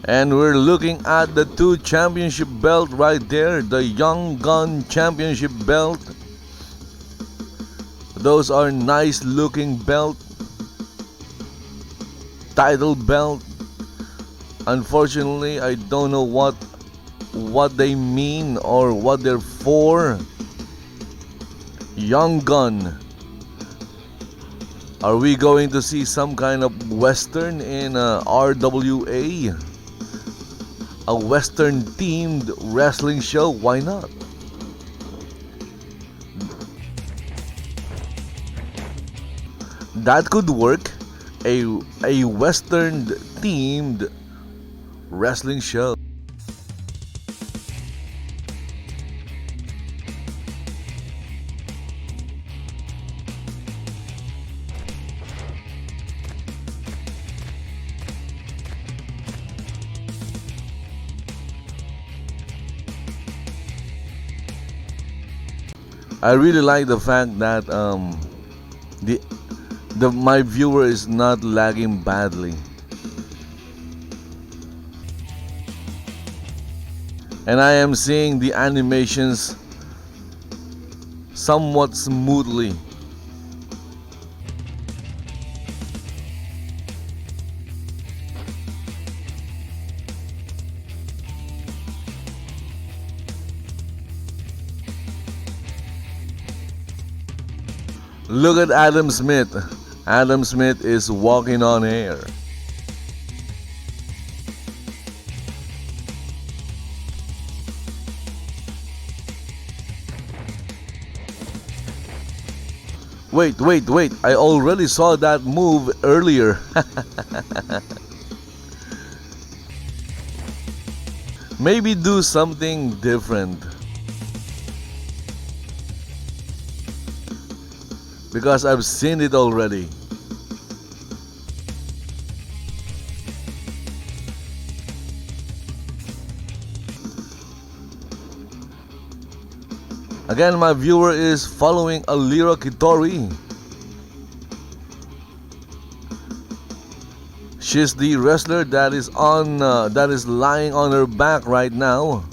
And we're looking at the two championship belt right there, the Young Gun Championship belt. Those are nice looking belt, title belt. Unfortunately, I don't know what they mean or what they're for. Young Gun. Are we going to see some kind of western in RWA? A western themed wrestling show? Why not? That could work. A western themed wrestling show. I really like the fact that my viewer is not lagging badly. And I am seeing the animations somewhat smoothly. Look at Adam Smith. Adam Smith is walking on air. Wait. I already saw that move earlier. Maybe do something different. Because I've seen it already. Again, my viewer is following Allira Kytori. She's the wrestler that is lying on her back right now.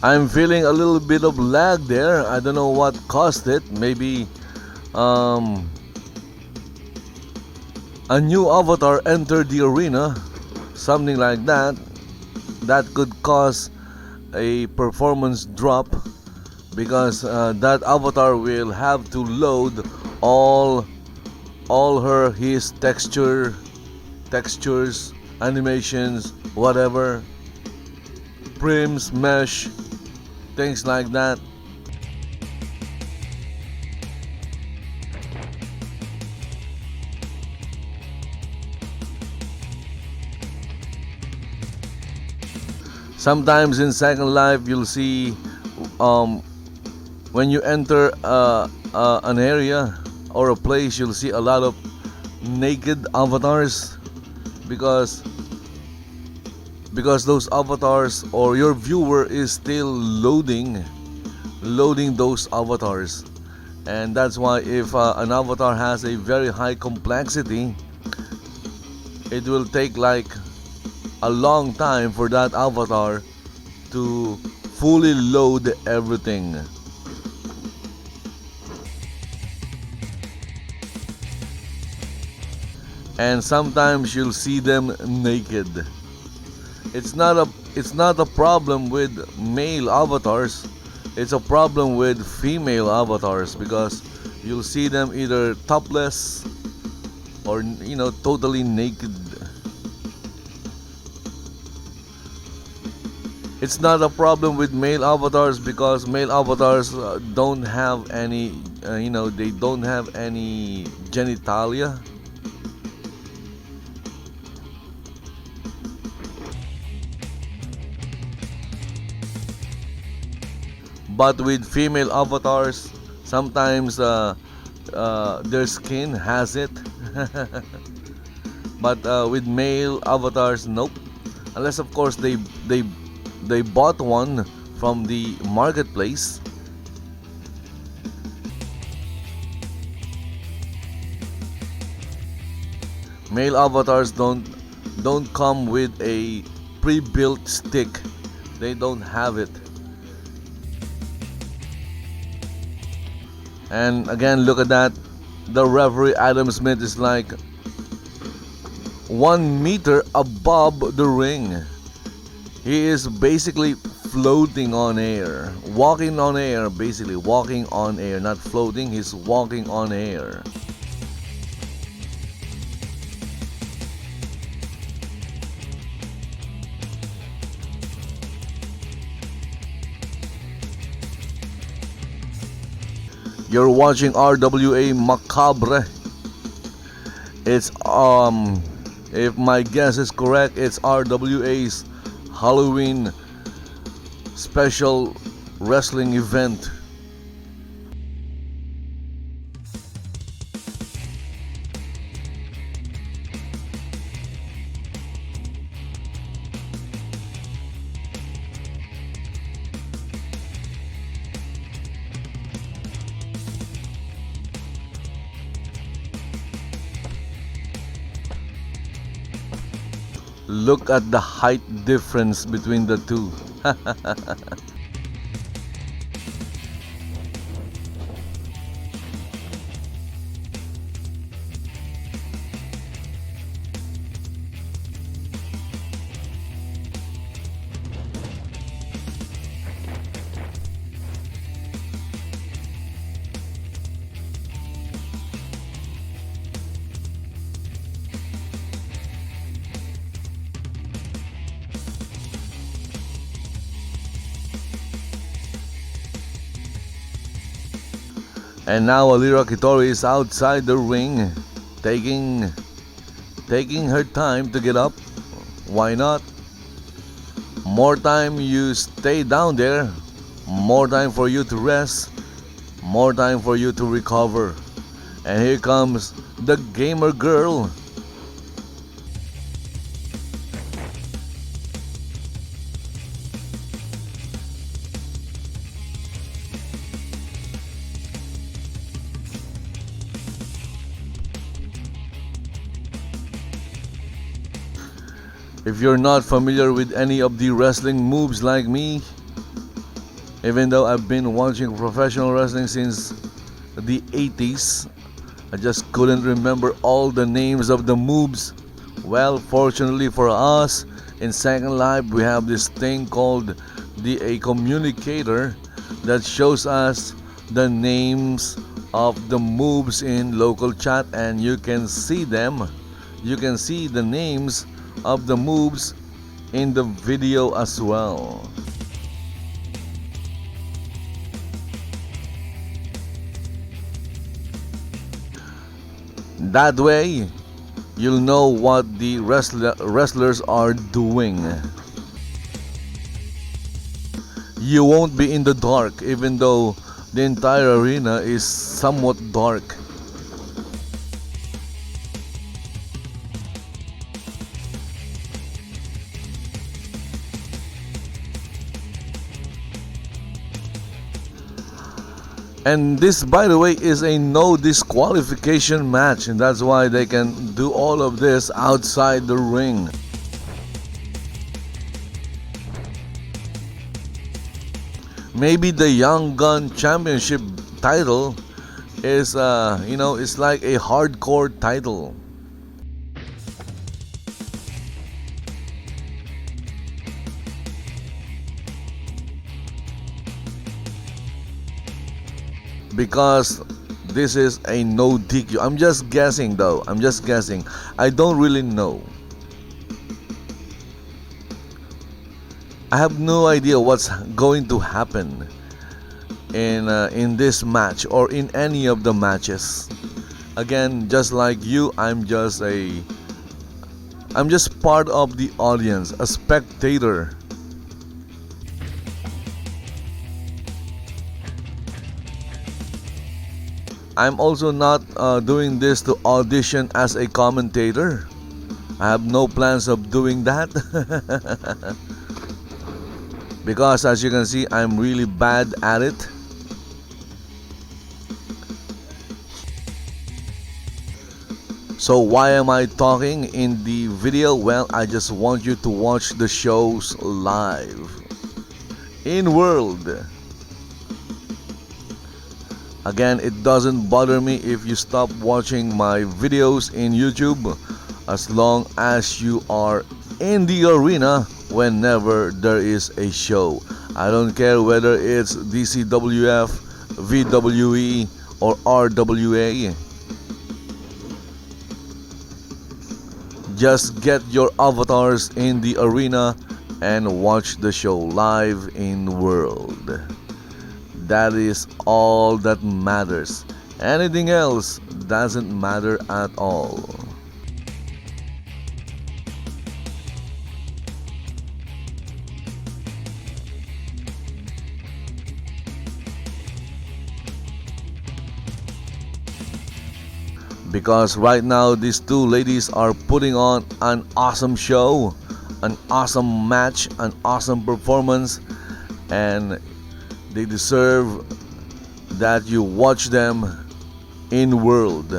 I'm feeling a little bit of lag there. I don't know what caused it. Maybe a new avatar entered the arena, something like that. That could cause a performance drop because that avatar will have to load all his textures, animations, whatever, prims, mesh, things like that. Sometimes in Second Life, you'll see when you enter an area or a place, you'll see a lot of naked avatars because those avatars or your viewer is still loading those avatars, and that's why if an avatar has a very high complexity, it will take like a long time for that avatar to fully load everything. And sometimes you'll see them naked. It's not a problem with male avatars. It's a problem with female avatars because you'll see them either topless or totally naked. It's not a problem with male avatars because male avatars don't have any they don't have any genitalia. But with female avatars, sometimes their skin has it. But with male avatars, nope. Unless of course they bought one from the marketplace. Male avatars don't come with a pre-built stick. They don't have it. And again, look at that. The referee Adam Smith is like 1 meter above the ring. He is basically floating on air, walking on air, basically walking on air, not floating, he's walking on air. You're watching RWA Macabre. It's if my guess is correct, it's RWA's Halloween special wrestling event. Look at the height difference between the two. And now Allira Kytori is outside the ring, taking her time to get up. Why not? More time you stay down there, more time for you to rest, more time for you to recover. And here comes the gamer girl. If you're not familiar with any of the wrestling moves like me, even though I've been watching professional wrestling since the 80s, I just couldn't remember all the names of the moves. Well, fortunately for us, in Second Life, we have this thing called a communicator that shows us the names of the moves in local chat, and you can see them. You can see the names of the moves in the video as well. That way, you'll know what the wrestlers are doing. You won't be in the dark, even though the entire arena is somewhat dark. And this, by the way, is a no disqualification match, and that's why they can do all of this outside the ring. Maybe the Young Gun Championship title is, it's like a hardcore title. Because this is a no DQ. I'm just guessing though. I'm just guessing. I don't really know. I have no idea what's going to happen in this match or in any of the matches. Again, just like you, I'm just part of the audience, a spectator. I'm also not doing this to audition as a commentator. I have no plans of doing that. Because as you can see, I'm really bad at it. So why am I talking in the video? Well, I just want you to watch the shows live. In world. Again, it doesn't bother me if you stop watching my videos in YouTube, as long as you are in the arena whenever there is a show. I don't care whether it's DCWF, VWE, or RWA. Just get your avatars in the arena and watch the show live in world. That is all that matters. Anything else doesn't matter at all. Because right now these two ladies are putting on an awesome show, an awesome match, an awesome performance, and they deserve that you watch them in world.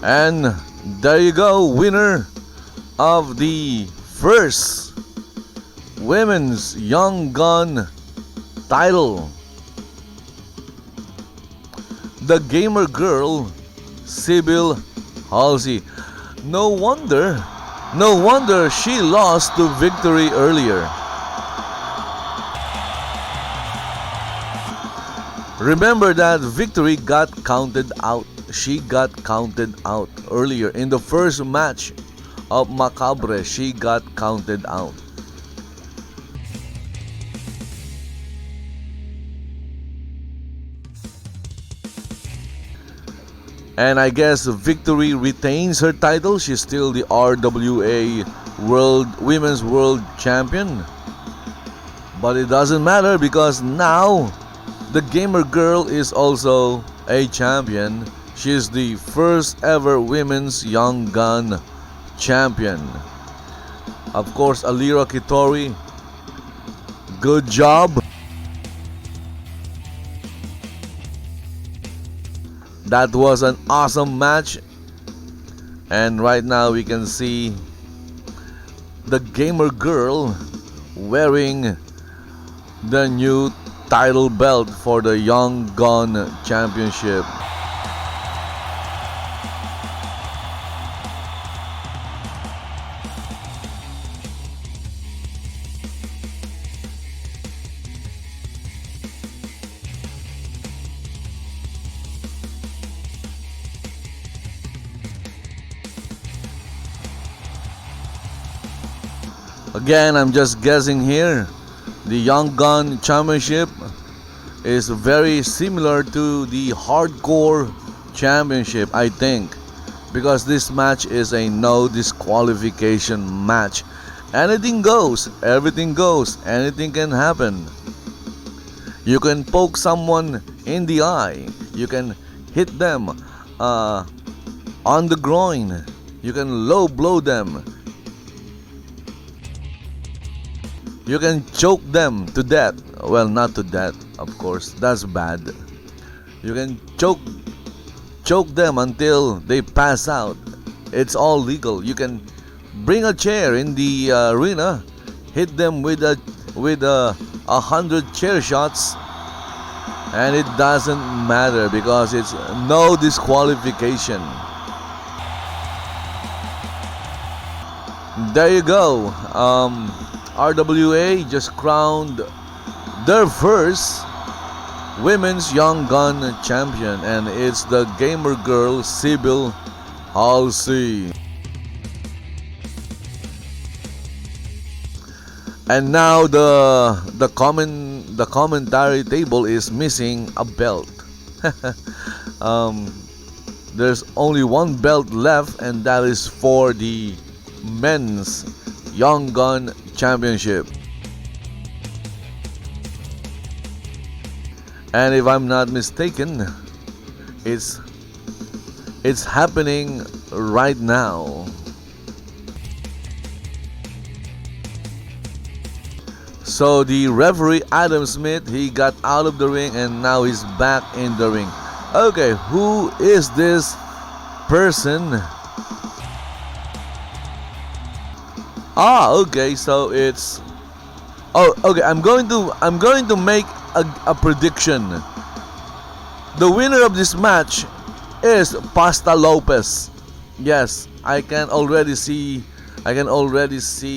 And there you go, winner of the first Women's Young Gun title, the gamer girl, Sybille Halsey. No wonder she lost to Victory earlier. Remember that Victory got counted out. She got counted out earlier in the first match of Macabre, she got counted out. And I guess Victory retains her title. She's still the RWA Women's World Champion. But it doesn't matter because now the Gamer Girl is also a champion. She's the first ever Women's Young Gun champion. Of course, Allira Kytori, good job. That was an awesome match. And right now we can see the Gamer Girl wearing the new title belt for the Young Gun Championship. Again, I'm just guessing here. The Young Gun Championship is very similar to the Hardcore Championship, I think, because this match is a no disqualification match. Anything goes, everything goes, anything can happen. You can poke someone in the eye, you can hit them on the groin, you can low blow them, you can choke them to death. Well, not to death, of course. That's bad. You can choke them until they pass out. It's all legal. You can bring a chair in the arena, hit them with 100 chair shots, and it doesn't matter because it's no disqualification. There you go. RWA just crowned their first Women's Young Gun Champion, and it's the Gamer Girl Sybille Halsey. And now the commentary table is missing a belt. There's only one belt left, and that is for the Men's Young Gun Championship. And if I'm not mistaken, it's happening right now. So the referee Adam Smith, he got out of the ring and now he's back in the ring. Okay, who is this person? Okay, so it's okay. I'm going to make a prediction. The winner of this match is Pasta Lopez. Yes, I can already see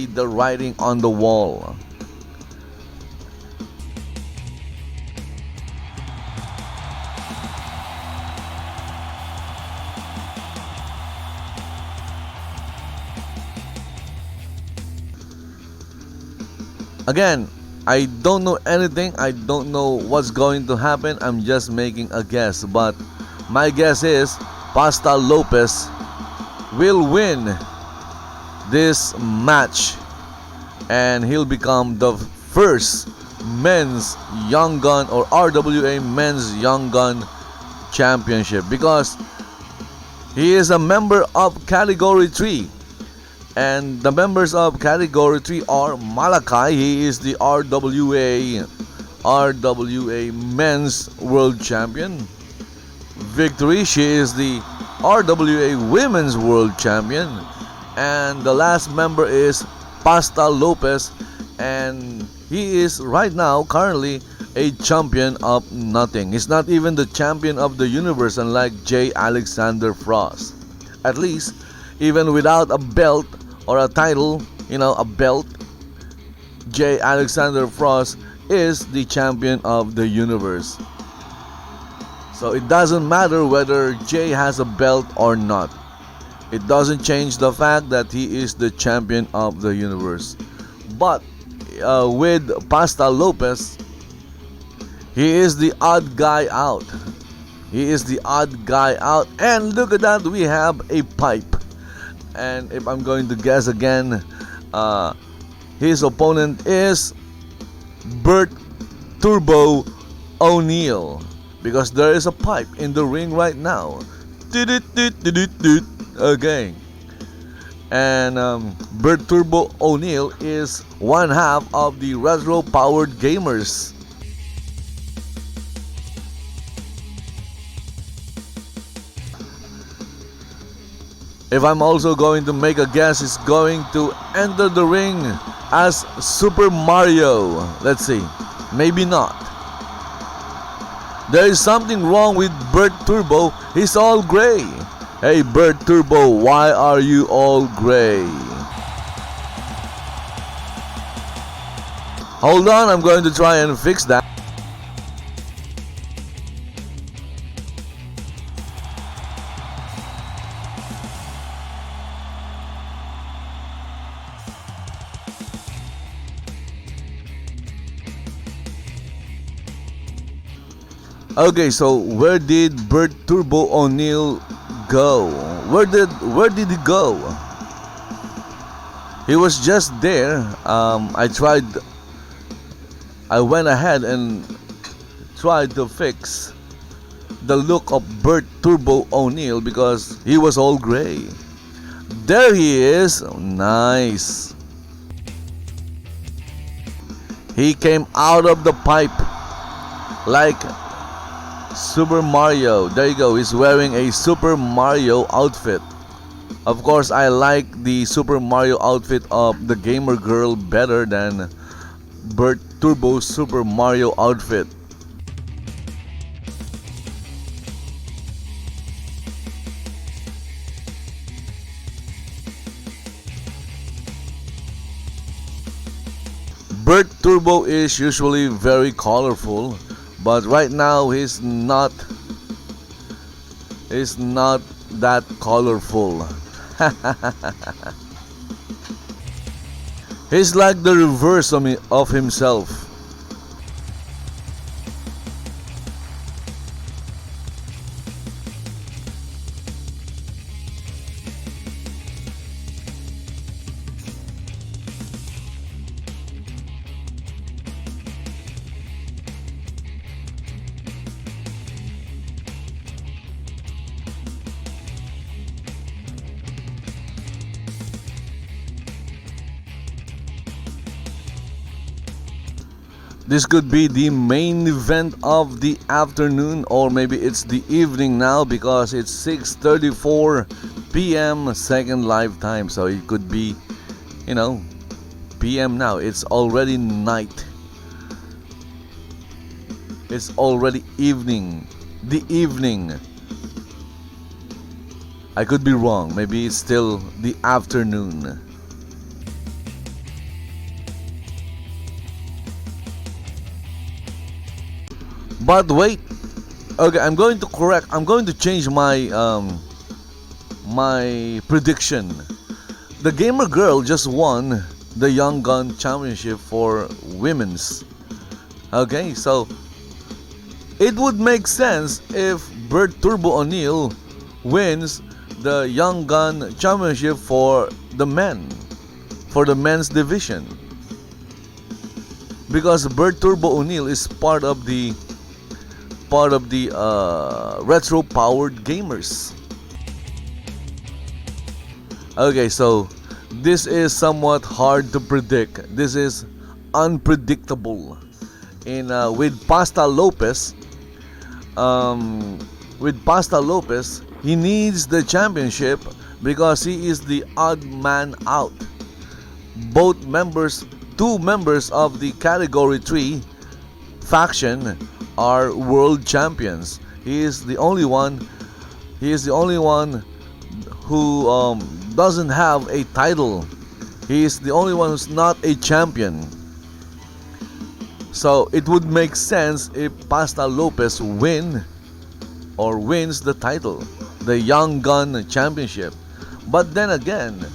the writing on the wall. Again, I don't know anything. I don't know what's going to happen. I'm just making a guess. But my guess is Pasta Lopez will win this match. And he'll become the first Men's Young Gun or RWA Men's Young Gun Championship. Because he is a member of Category 3. And the members of Category 3 are Malaki, he is the RWA Men's World Champion. Victory, she is the RWA Women's World Champion. And the last member is Pasta Lopez, and he is right now currently a champion of nothing. He's not even the champion of the universe, unlike J. Alexander Frost. At least, even without a belt or a title, a belt, J. Alexander Frost is the champion of the universe. So it doesn't matter whether Jay has a belt or not. It doesn't change the fact that he is the champion of the universe. But with Pasta Lopez, he is the odd guy out. He is the odd guy out. And look at that, we have a pipe. And if I'm going to guess again, his opponent is Bert Turbo O'Neill, because there is a pipe in the ring right now. Okay. And Bert Turbo O'Neill is one half of the Retro Powered Gamers. If I'm also going to make a guess, he's going to enter the ring as Super Mario. Let's see. Maybe not. There is something wrong with Bert Turbo. He's all gray. Hey Bert Turbo, why are you all gray? Hold on, I'm going to try and fix that. Okay, so where did Bert Turbo O'Neill go? Where did he go? He was just there. I went ahead and tried to fix the look of Bert Turbo O'Neill because he was all gray. There he is. Nice. He came out of the pipe like Super Mario. There you go. He's wearing a Super Mario outfit. Of course, I like the Super Mario outfit of the gamer girl better than Bert Turbo's Super Mario outfit. Bert Turbo is usually very colorful, but right now he's not that colorful. He's like the reverse of himself. This could be the main event of the afternoon, or maybe it's the evening now because it's 6:34 p.m. second live time. So it could be, p.m. now. It's already night. It's already evening. The evening. I could be wrong. Maybe it's still the afternoon. But wait, okay, I'm going to change my my prediction. The gamer girl just won the Young Gun Championship for women's. Okay, so it would make sense if Bert Turbo O'Neill wins the Young Gun Championship for the men's division, because Bert Turbo O'Neill is part of the retro powered gamers. Okay, so this is somewhat hard to predict. This is unpredictable. With Pasta Lopez, he needs the championship because he is the odd man out. Two members of the Category 3 faction are world champions. He is the only one who doesn't have a title. He is the only one who's not a champion. So it would make sense if Pasta Lopez wins the title, the Young Gun Championship. But then again,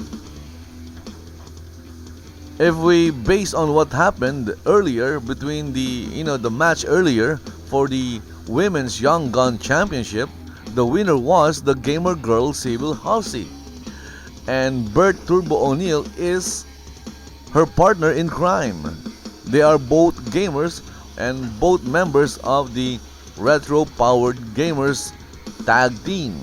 if we base on what happened earlier between the match earlier for the Women's Young Gun Championship, the winner was the gamer girl Sybille Halsey. And Bert Turbo O'Neill is her partner in crime. They are both gamers and both members of the Retro Powered Gamers tag team.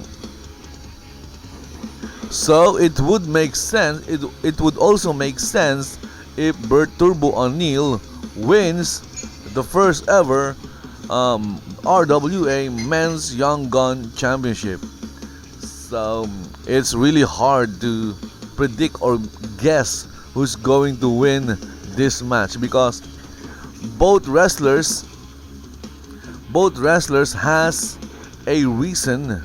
So it would make sense, it would also make sense if Bert Turbo O'Neill wins the first ever RWA Men's Young Gun Championship. So it's really hard to predict or guess who's going to win this match because both wrestlers has a reason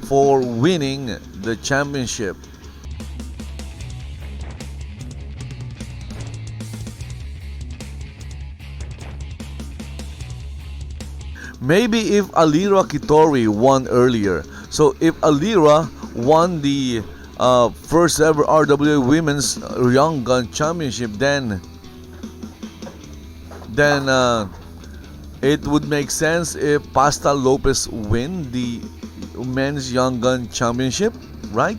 for winning the championship. Maybe if Allira Kytori won earlier. So if Allira won the first ever RWA Women's Young Gun Championship, then it would make sense if Pasta Lopez win the Men's Young Gun Championship, right?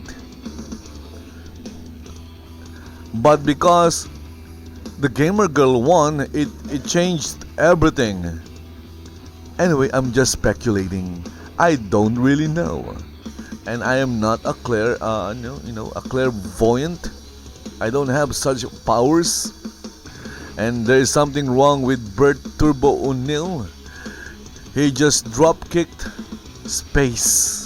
But because the gamer girl won, it changed everything. Anyway, I'm just speculating. I don't really know, and I am not a a clairvoyant. I don't have such powers, and there is something wrong with Bert Turbo O'Neill. He just drop kicked space.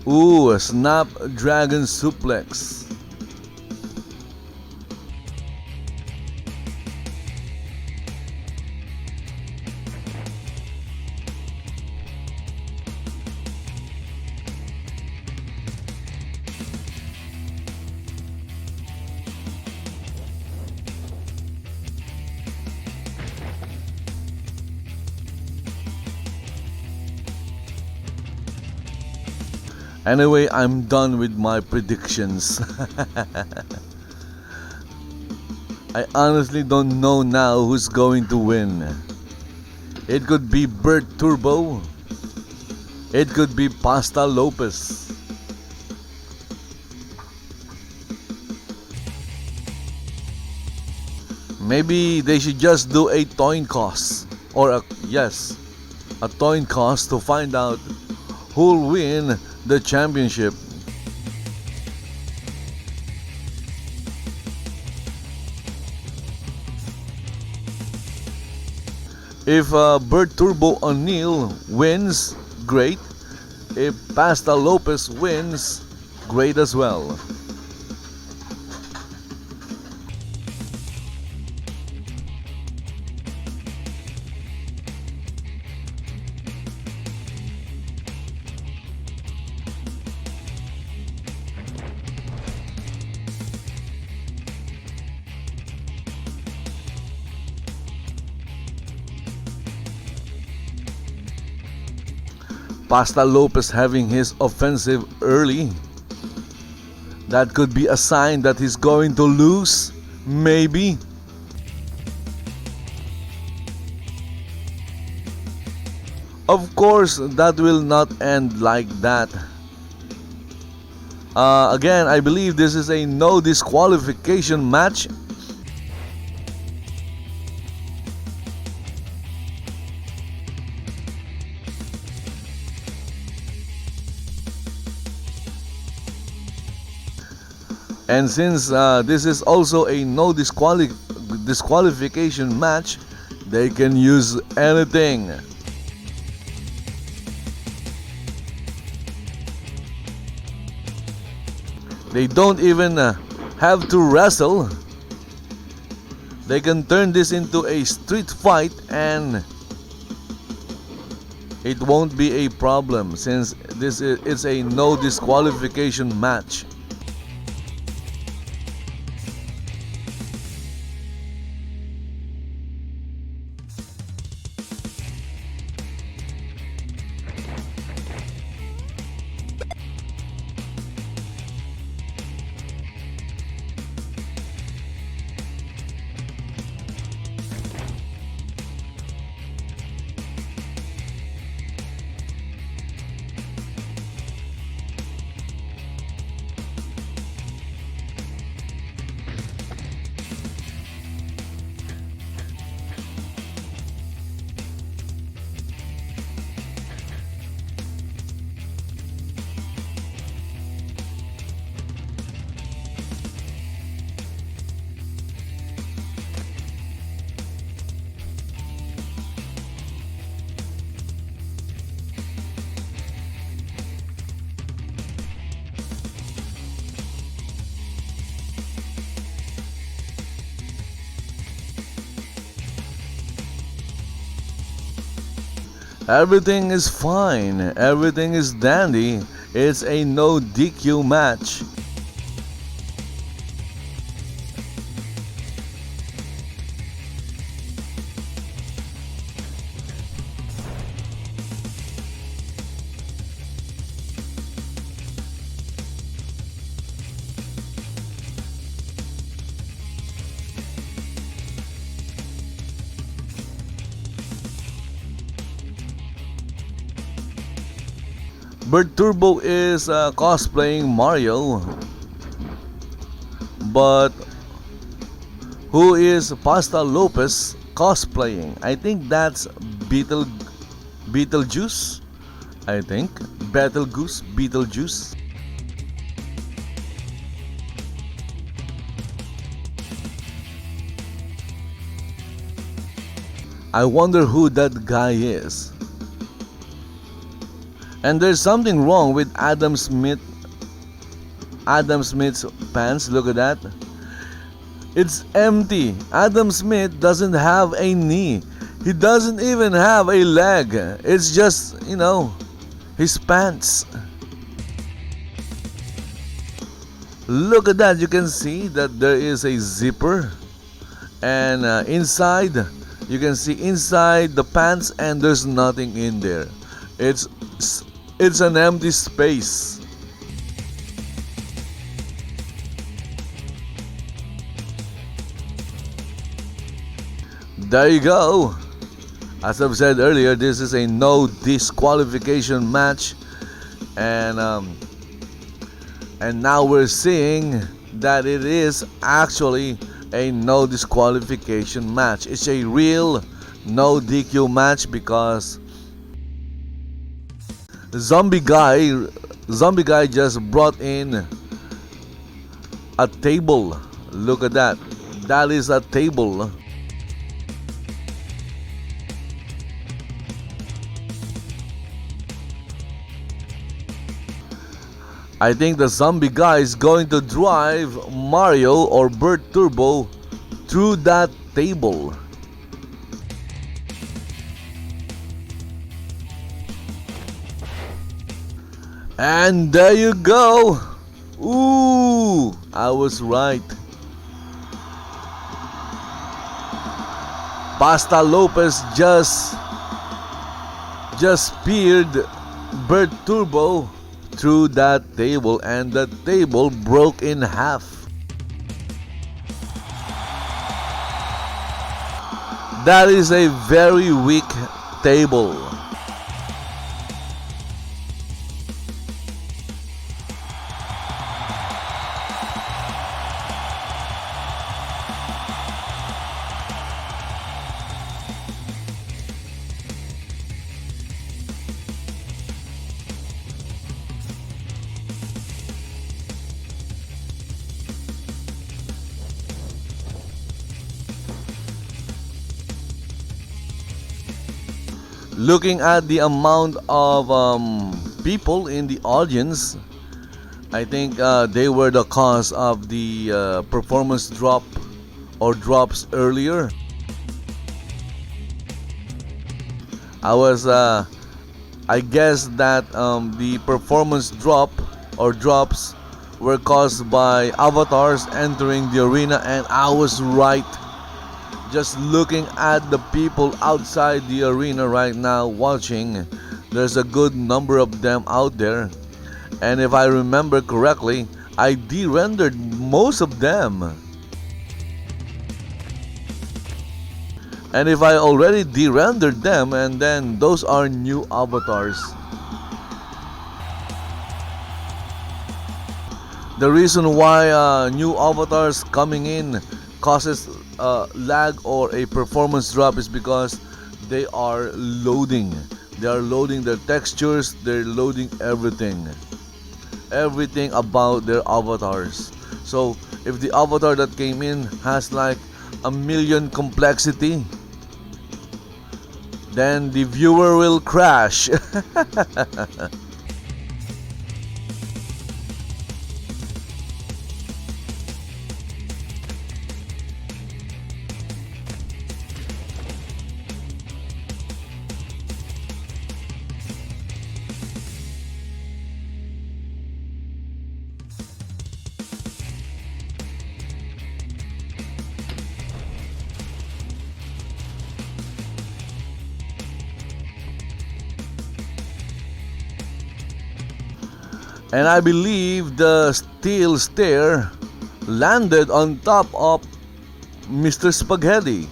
Ooh, a Snapdragon suplex. Anyway, I'm done with my predictions. I honestly don't know now who's going to win. It could be Bert Turbo. It could be Pasta Lopez. Maybe they should just do a coin toss. Or a coin toss to find out who'll win the championship. If Bert Turbo O'Neill wins, great. If Pasta Lopez wins, great as well. Pasta Lopez having his offensive early. That could be a sign that he's going to lose, maybe. Of course, that will not end like that. Again, I believe this is a no disqualification match. And since this is also a no disqualification match, They can use anything. They don't even have to wrestle. They can turn this into a street fight and it won't be a problem since this is a no disqualification match. Everything is fine. Everything is dandy. It's a no DQ match. Bert Turbo is cosplaying Mario, but who is Pasta Lopez cosplaying? I think that's Beetlejuice. I think Beetlejuice. I wonder who that guy is. And there's something wrong with Adam Smith's pants. Look at that. It's empty. Adam Smith doesn't have a knee. He doesn't even have a leg. It's just, his pants. Look at that. You can see that there is a zipper. And inside, you can see inside the pants and there's nothing in there. It's an empty space. There you go. As I've said earlier, this is a no disqualification match, and now we're seeing that it is actually a no disqualification match. It's a real no DQ match because Zombie guy just brought in a table. Look at that. That is a table. I think the zombie guy is going to drive Mario or Bert Turbo through that table. And there you go. Ooh, I was right. Pasta Lopez just speared Bert Turbo through that table, and the table broke in half. That is a very weak table. Looking at the amount of people in the audience, I think they were the cause of the performance drop or drops earlier. I guess that the performance drop or drops were caused by avatars entering the arena, and I was right. Just looking at the people outside the arena right now watching, there's a good number of them out there. And if I remember correctly, I de-rendered most of them. And if I already de-rendered them, and then those are new avatars. The reason why new avatars coming in causes lag or a performance drop is because they are loading. They are loading their textures, they're loading everything about their avatars. So if the avatar that came in has like a million complexity, then the viewer will crash. And I believe the steel stair landed on top of Mr. Spaghetti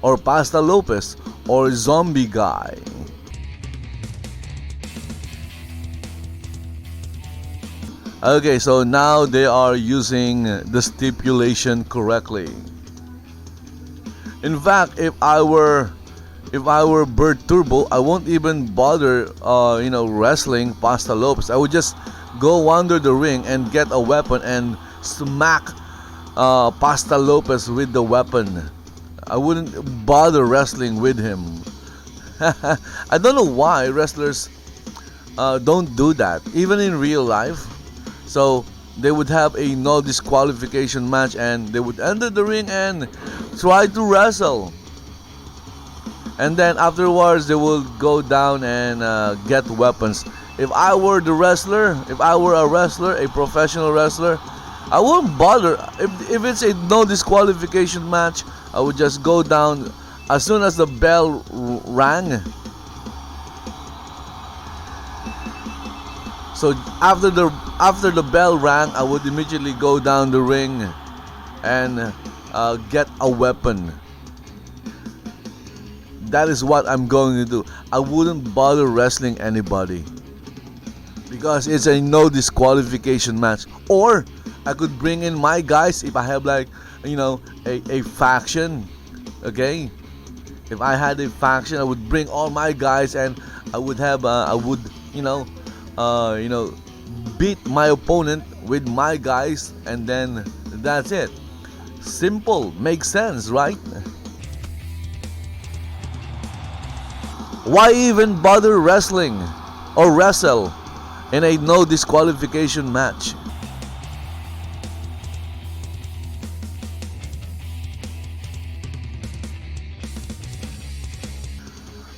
or Pasta Lopez or Zombie Guy. Okay, so now they are using the stipulation correctly. In fact, if I were Bert Turbo, I won't even bother wrestling Pasta Lopez. I would just go under the ring and get a weapon and smack Pasta Lopez with the weapon. I wouldn't bother wrestling with him. I don't know why wrestlers don't do that, even in real life. So they would have a no disqualification match and they would enter the ring and try to wrestle. And then afterwards they will go down and get weapons. If I were a wrestler, a professional wrestler, I wouldn't bother. If it's a no disqualification match, I would just go down as soon as the bell rang. So after the bell rang, I would immediately go down the ring and get a weapon. That is what I'm going to do. I wouldn't bother wrestling anybody because it's a no disqualification match. Or I could bring in my guys if I have a faction. Okay, if I had a faction, I would bring all my guys and I would beat my opponent with my guys, and then that's it. Simple, makes sense, right? Why even bother wrestling or wrestle in a no disqualification match?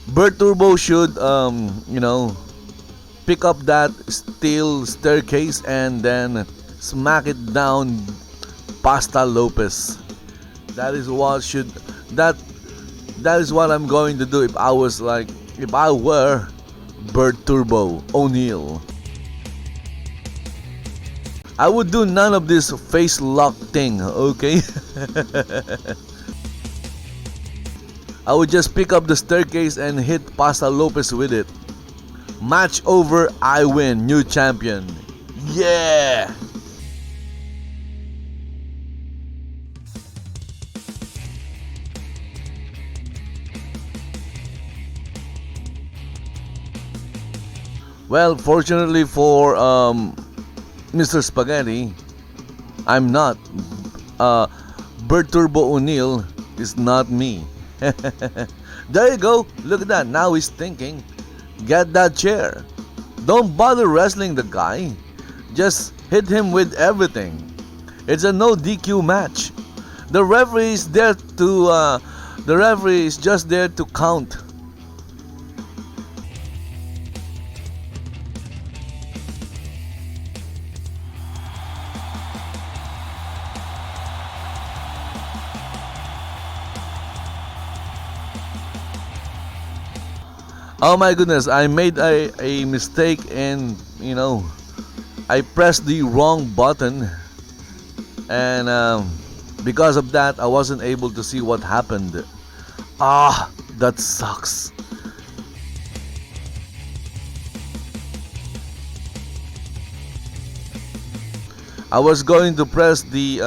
Bert Turbo should pick up that steel staircase and then smack it down Pasta Lopez. That is what I'm going to do if I were Bert Turbo O'Neill. I would do none of this face lock thing, okay? I would just pick up the staircase and hit Pasta Lopez with it. Match over, I win, new champion. Yeah! Well, fortunately for Mr. Spaghetti, I'm not. Bert Turbo O'Neill is not me. There you go. Look at that. Now he's thinking. Get that chair. Don't bother wrestling the guy. Just hit him with everything. It's a no DQ match. The referee is there to. The referee is just there to count. Oh my goodness, I made a mistake and, I pressed the wrong button. And because of that, I wasn't able to see what happened. Ah, that sucks. I was going to press the,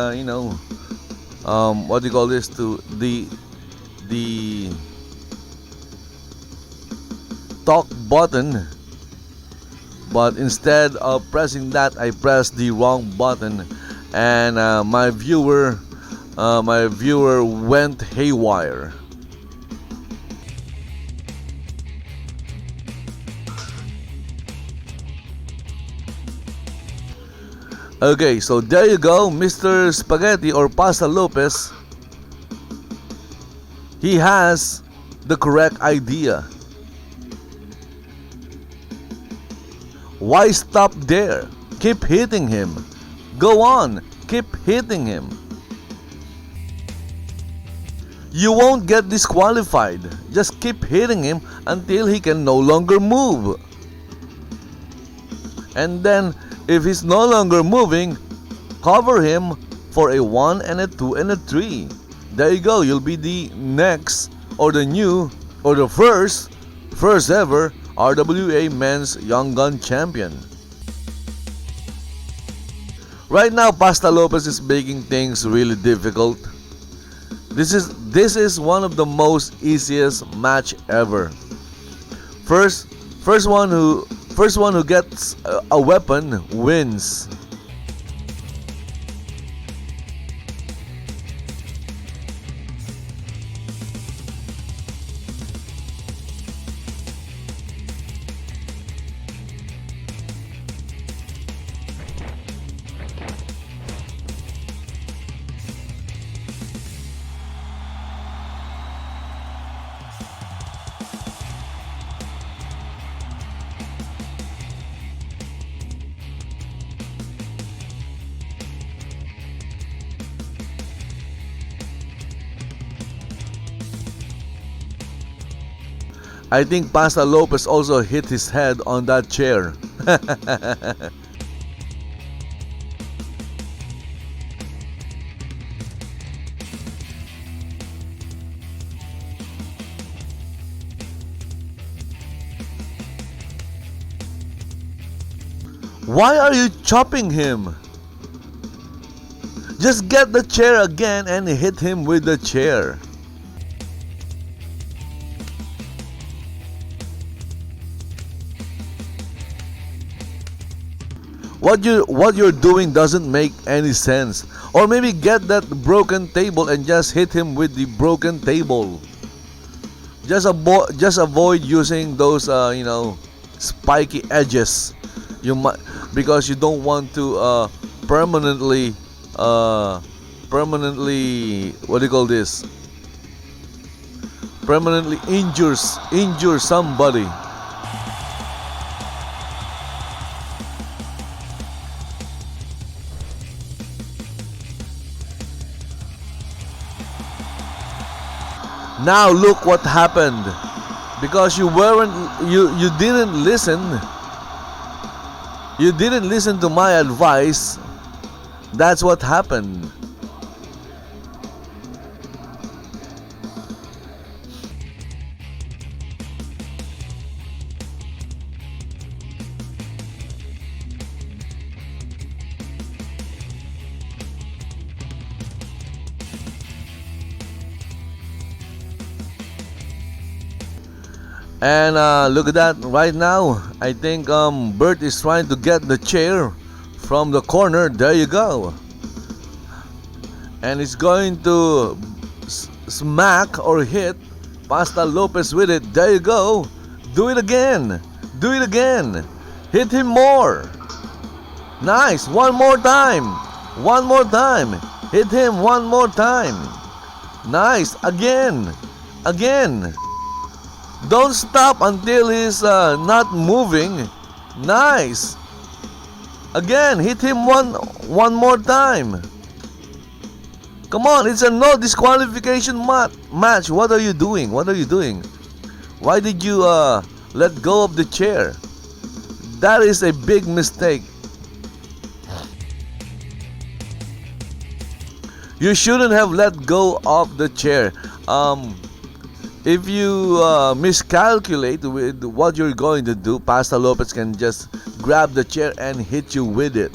what do you call this, to the talk button, but instead of pressing that, I pressed the wrong button, and my viewer went haywire. Okay, so there you go, Mr. Spaghetti or Pasta Lopez. He has the correct idea. Why stop there? Keep hitting him. Go on, keep hitting him. You won't get disqualified. Just keep hitting him until he can no longer move. And then, if he's no longer moving, cover him for a 1 and a 2 and a 3. There you go, you'll be the next, or the new, or the first ever RWA Men's Young Gun Champion. Right now, Pasta Lopez is making things really difficult. This is one of the most easiest match ever. First one who gets a weapon wins. I think Pasta Lopez also hit his head on that chair. Why are you chopping him? Just get the chair again and hit him with the chair. What you're doing doesn't make any sense. Or maybe get that broken table and just hit him with the broken table. Just avoid using those spiky edges. You might, because you don't want to permanently what do you call this? Permanently injure somebody. Now look what happened. Because you didn't listen. You didn't listen to my advice. That's what happened. And look at that right now. I think Bert is trying to get the chair from the corner. There you go. And he's going to smack or hit Pasta Lopez with it. There you go. Do it again. Do it again. Hit him more. Nice. One more time. One more time. Hit him one more time. Nice. Again. Again. Don't stop until he's not moving. Nice. Again. Hit him one more time. Come on. It's a no disqualification match. What are you doing? What are you doing? Why did you let go of the chair? That is a big mistake. You shouldn't have let go of the chair. If you miscalculate with what you're going to do, Pasta Lopez can just grab the chair and hit you with it.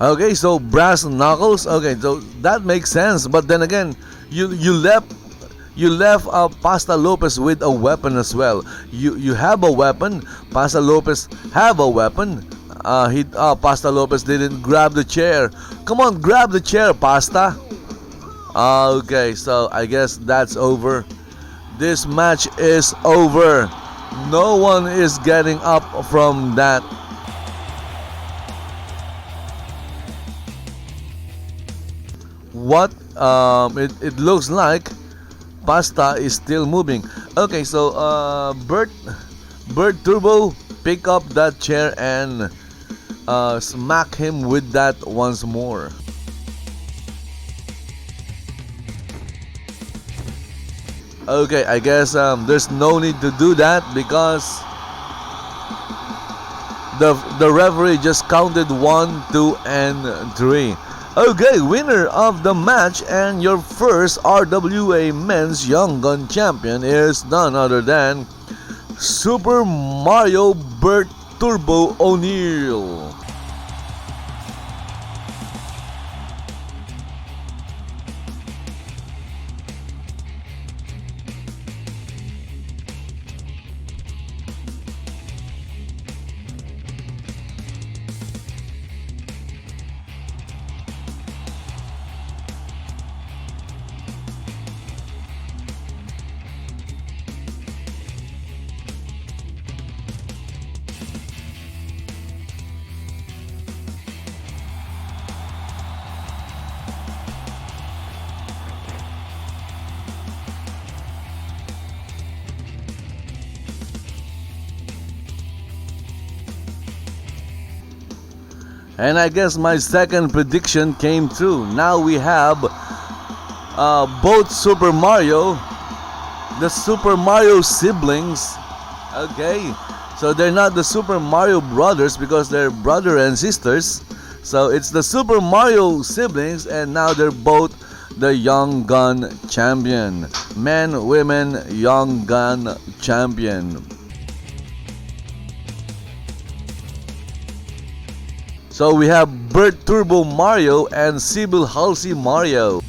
Okay, so brass knuckles. Okay, so that makes sense. But then again, you left Pasta Lopez with a weapon as well. You have a weapon. Pasta Lopez have a weapon. Pasta Lopez didn't grab the chair. Come on, grab the chair, Pasta. Okay, so I guess that's over. This match is over. No one is getting up from that. What it looks like Pasta is still moving. Okay, so Bert Turbo, pick up that chair and smack him with that once more. Okay, I guess there's no need to do that because the referee just counted 1, 2, and 3. Okay, winner of the match and your first RWA Men's Young Gun Champion is none other than Super Mario Bert Turbo O'Neil. And I guess my second prediction came true. Now we have both Super Mario, the Super Mario siblings. Okay, so they're not the Super Mario brothers because they're brother and sisters. So it's the Super Mario siblings, and now they're both the Young Gun Champion. Men, women, Young Gun Champion. So we have Bert Turbo Mario and Sybille Halsey Mario.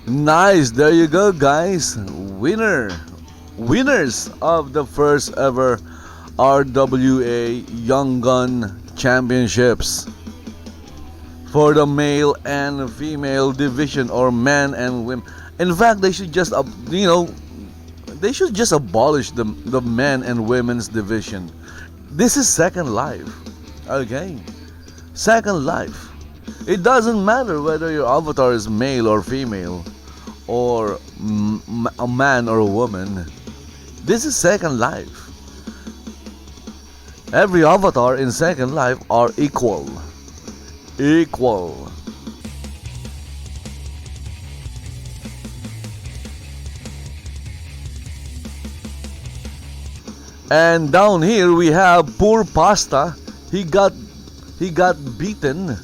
Nice, there you go, guys. Winners of the first ever RWA Young Gun Championships for the male and female division, or men and women. In fact, they should just they should just abolish the men and women's division. This is Second Life. Okay, Second Life. It doesn't matter whether your avatar is male or female, or a man or a woman. This is Second Life. Every avatar in Second Life are equal. equal. And down here we have poor Pasta. He got beaten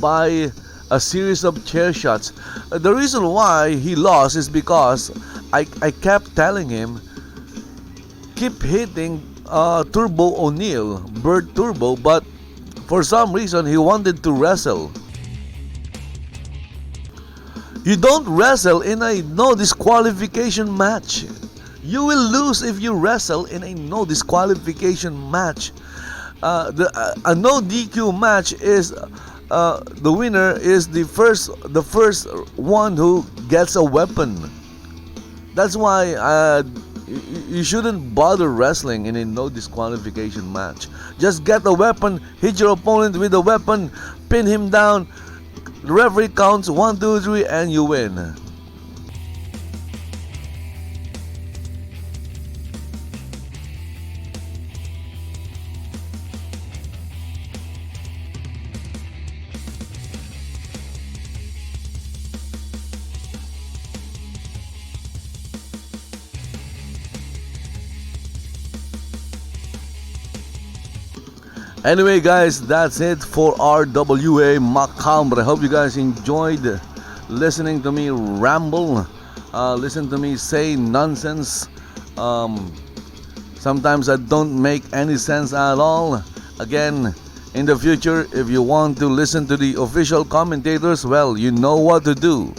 by a series of chair shots. The reason why he lost is because I kept telling him, keep hitting Turbo O'Neill, Bert Turbo, but for some reason he wanted to wrestle. You don't wrestle in a no disqualification match. You will lose if you wrestle in a no disqualification match. A no DQ match is the winner is the first one who gets a weapon. That's why you shouldn't bother wrestling in a no disqualification match. Just get a weapon, hit your opponent with a weapon, pin him down. The referee counts 1, 2, 3, and you win. Anyway guys, that's it for RWA Macabre. I hope you guys enjoyed listening to me ramble, listen to me say nonsense. Sometimes I don't make any sense at all. Again, in the future, if you want to listen to the official commentators, well, you know what to do.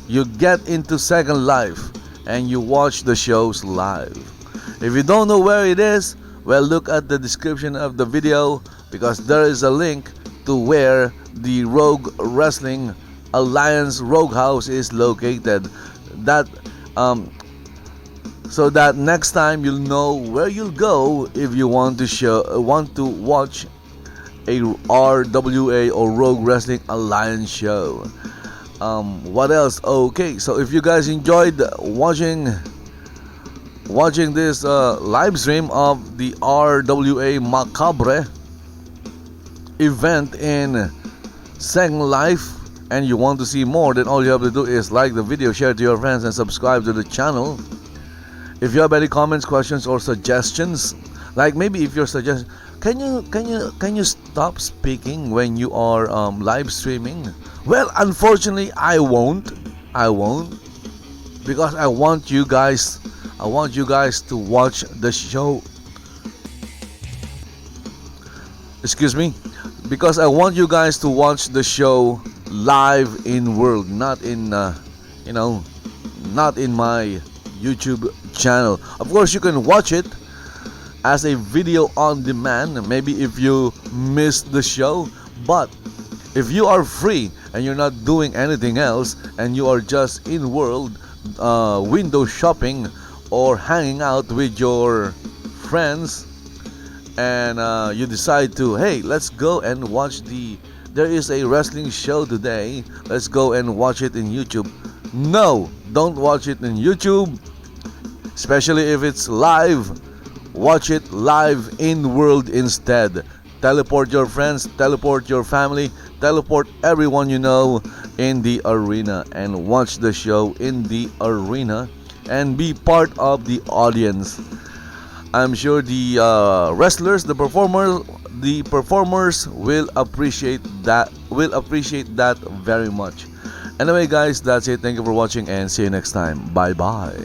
You get into Second Life and you watch the shows live. If you don't know where it is, well, look at the description of the video because there is a link to where the Rogue Wrestling Alliance Rogue House is located. That so that next time you'll know where you'll go if you want to watch a RWA or Rogue Wrestling Alliance show. What else? Okay, so if you guys enjoyed watching this live stream of the RWA Macabre event in Second Life and you want to see more, then all you have to do is like the video, share to your friends, and subscribe to the channel. If you have any comments, questions, or suggestions, like maybe if you're suggesting, can you stop speaking when you are live streaming? Well, unfortunately, I won't, because I want you guys to watch the show. Excuse me, because I want you guys to watch the show live in world, not in not in my YouTube channel. Of course, you can watch it as a video on demand, maybe if you missed the show. But if you are free and you're not doing anything else and you are just in world window shopping or hanging out with your friends, and you decide to, hey, let's go and watch there is a wrestling show today, let's go and watch it in YouTube. No, don't watch it in YouTube, especially if it's live. Watch it live in world instead. Teleport your friends, teleport your family, teleport everyone you know in the arena and watch the show in the arena and be part of the audience. I'm sure the wrestlers, the performers will appreciate that very much. Anyway guys, that's it. Thank you for watching and see you next time. Bye bye.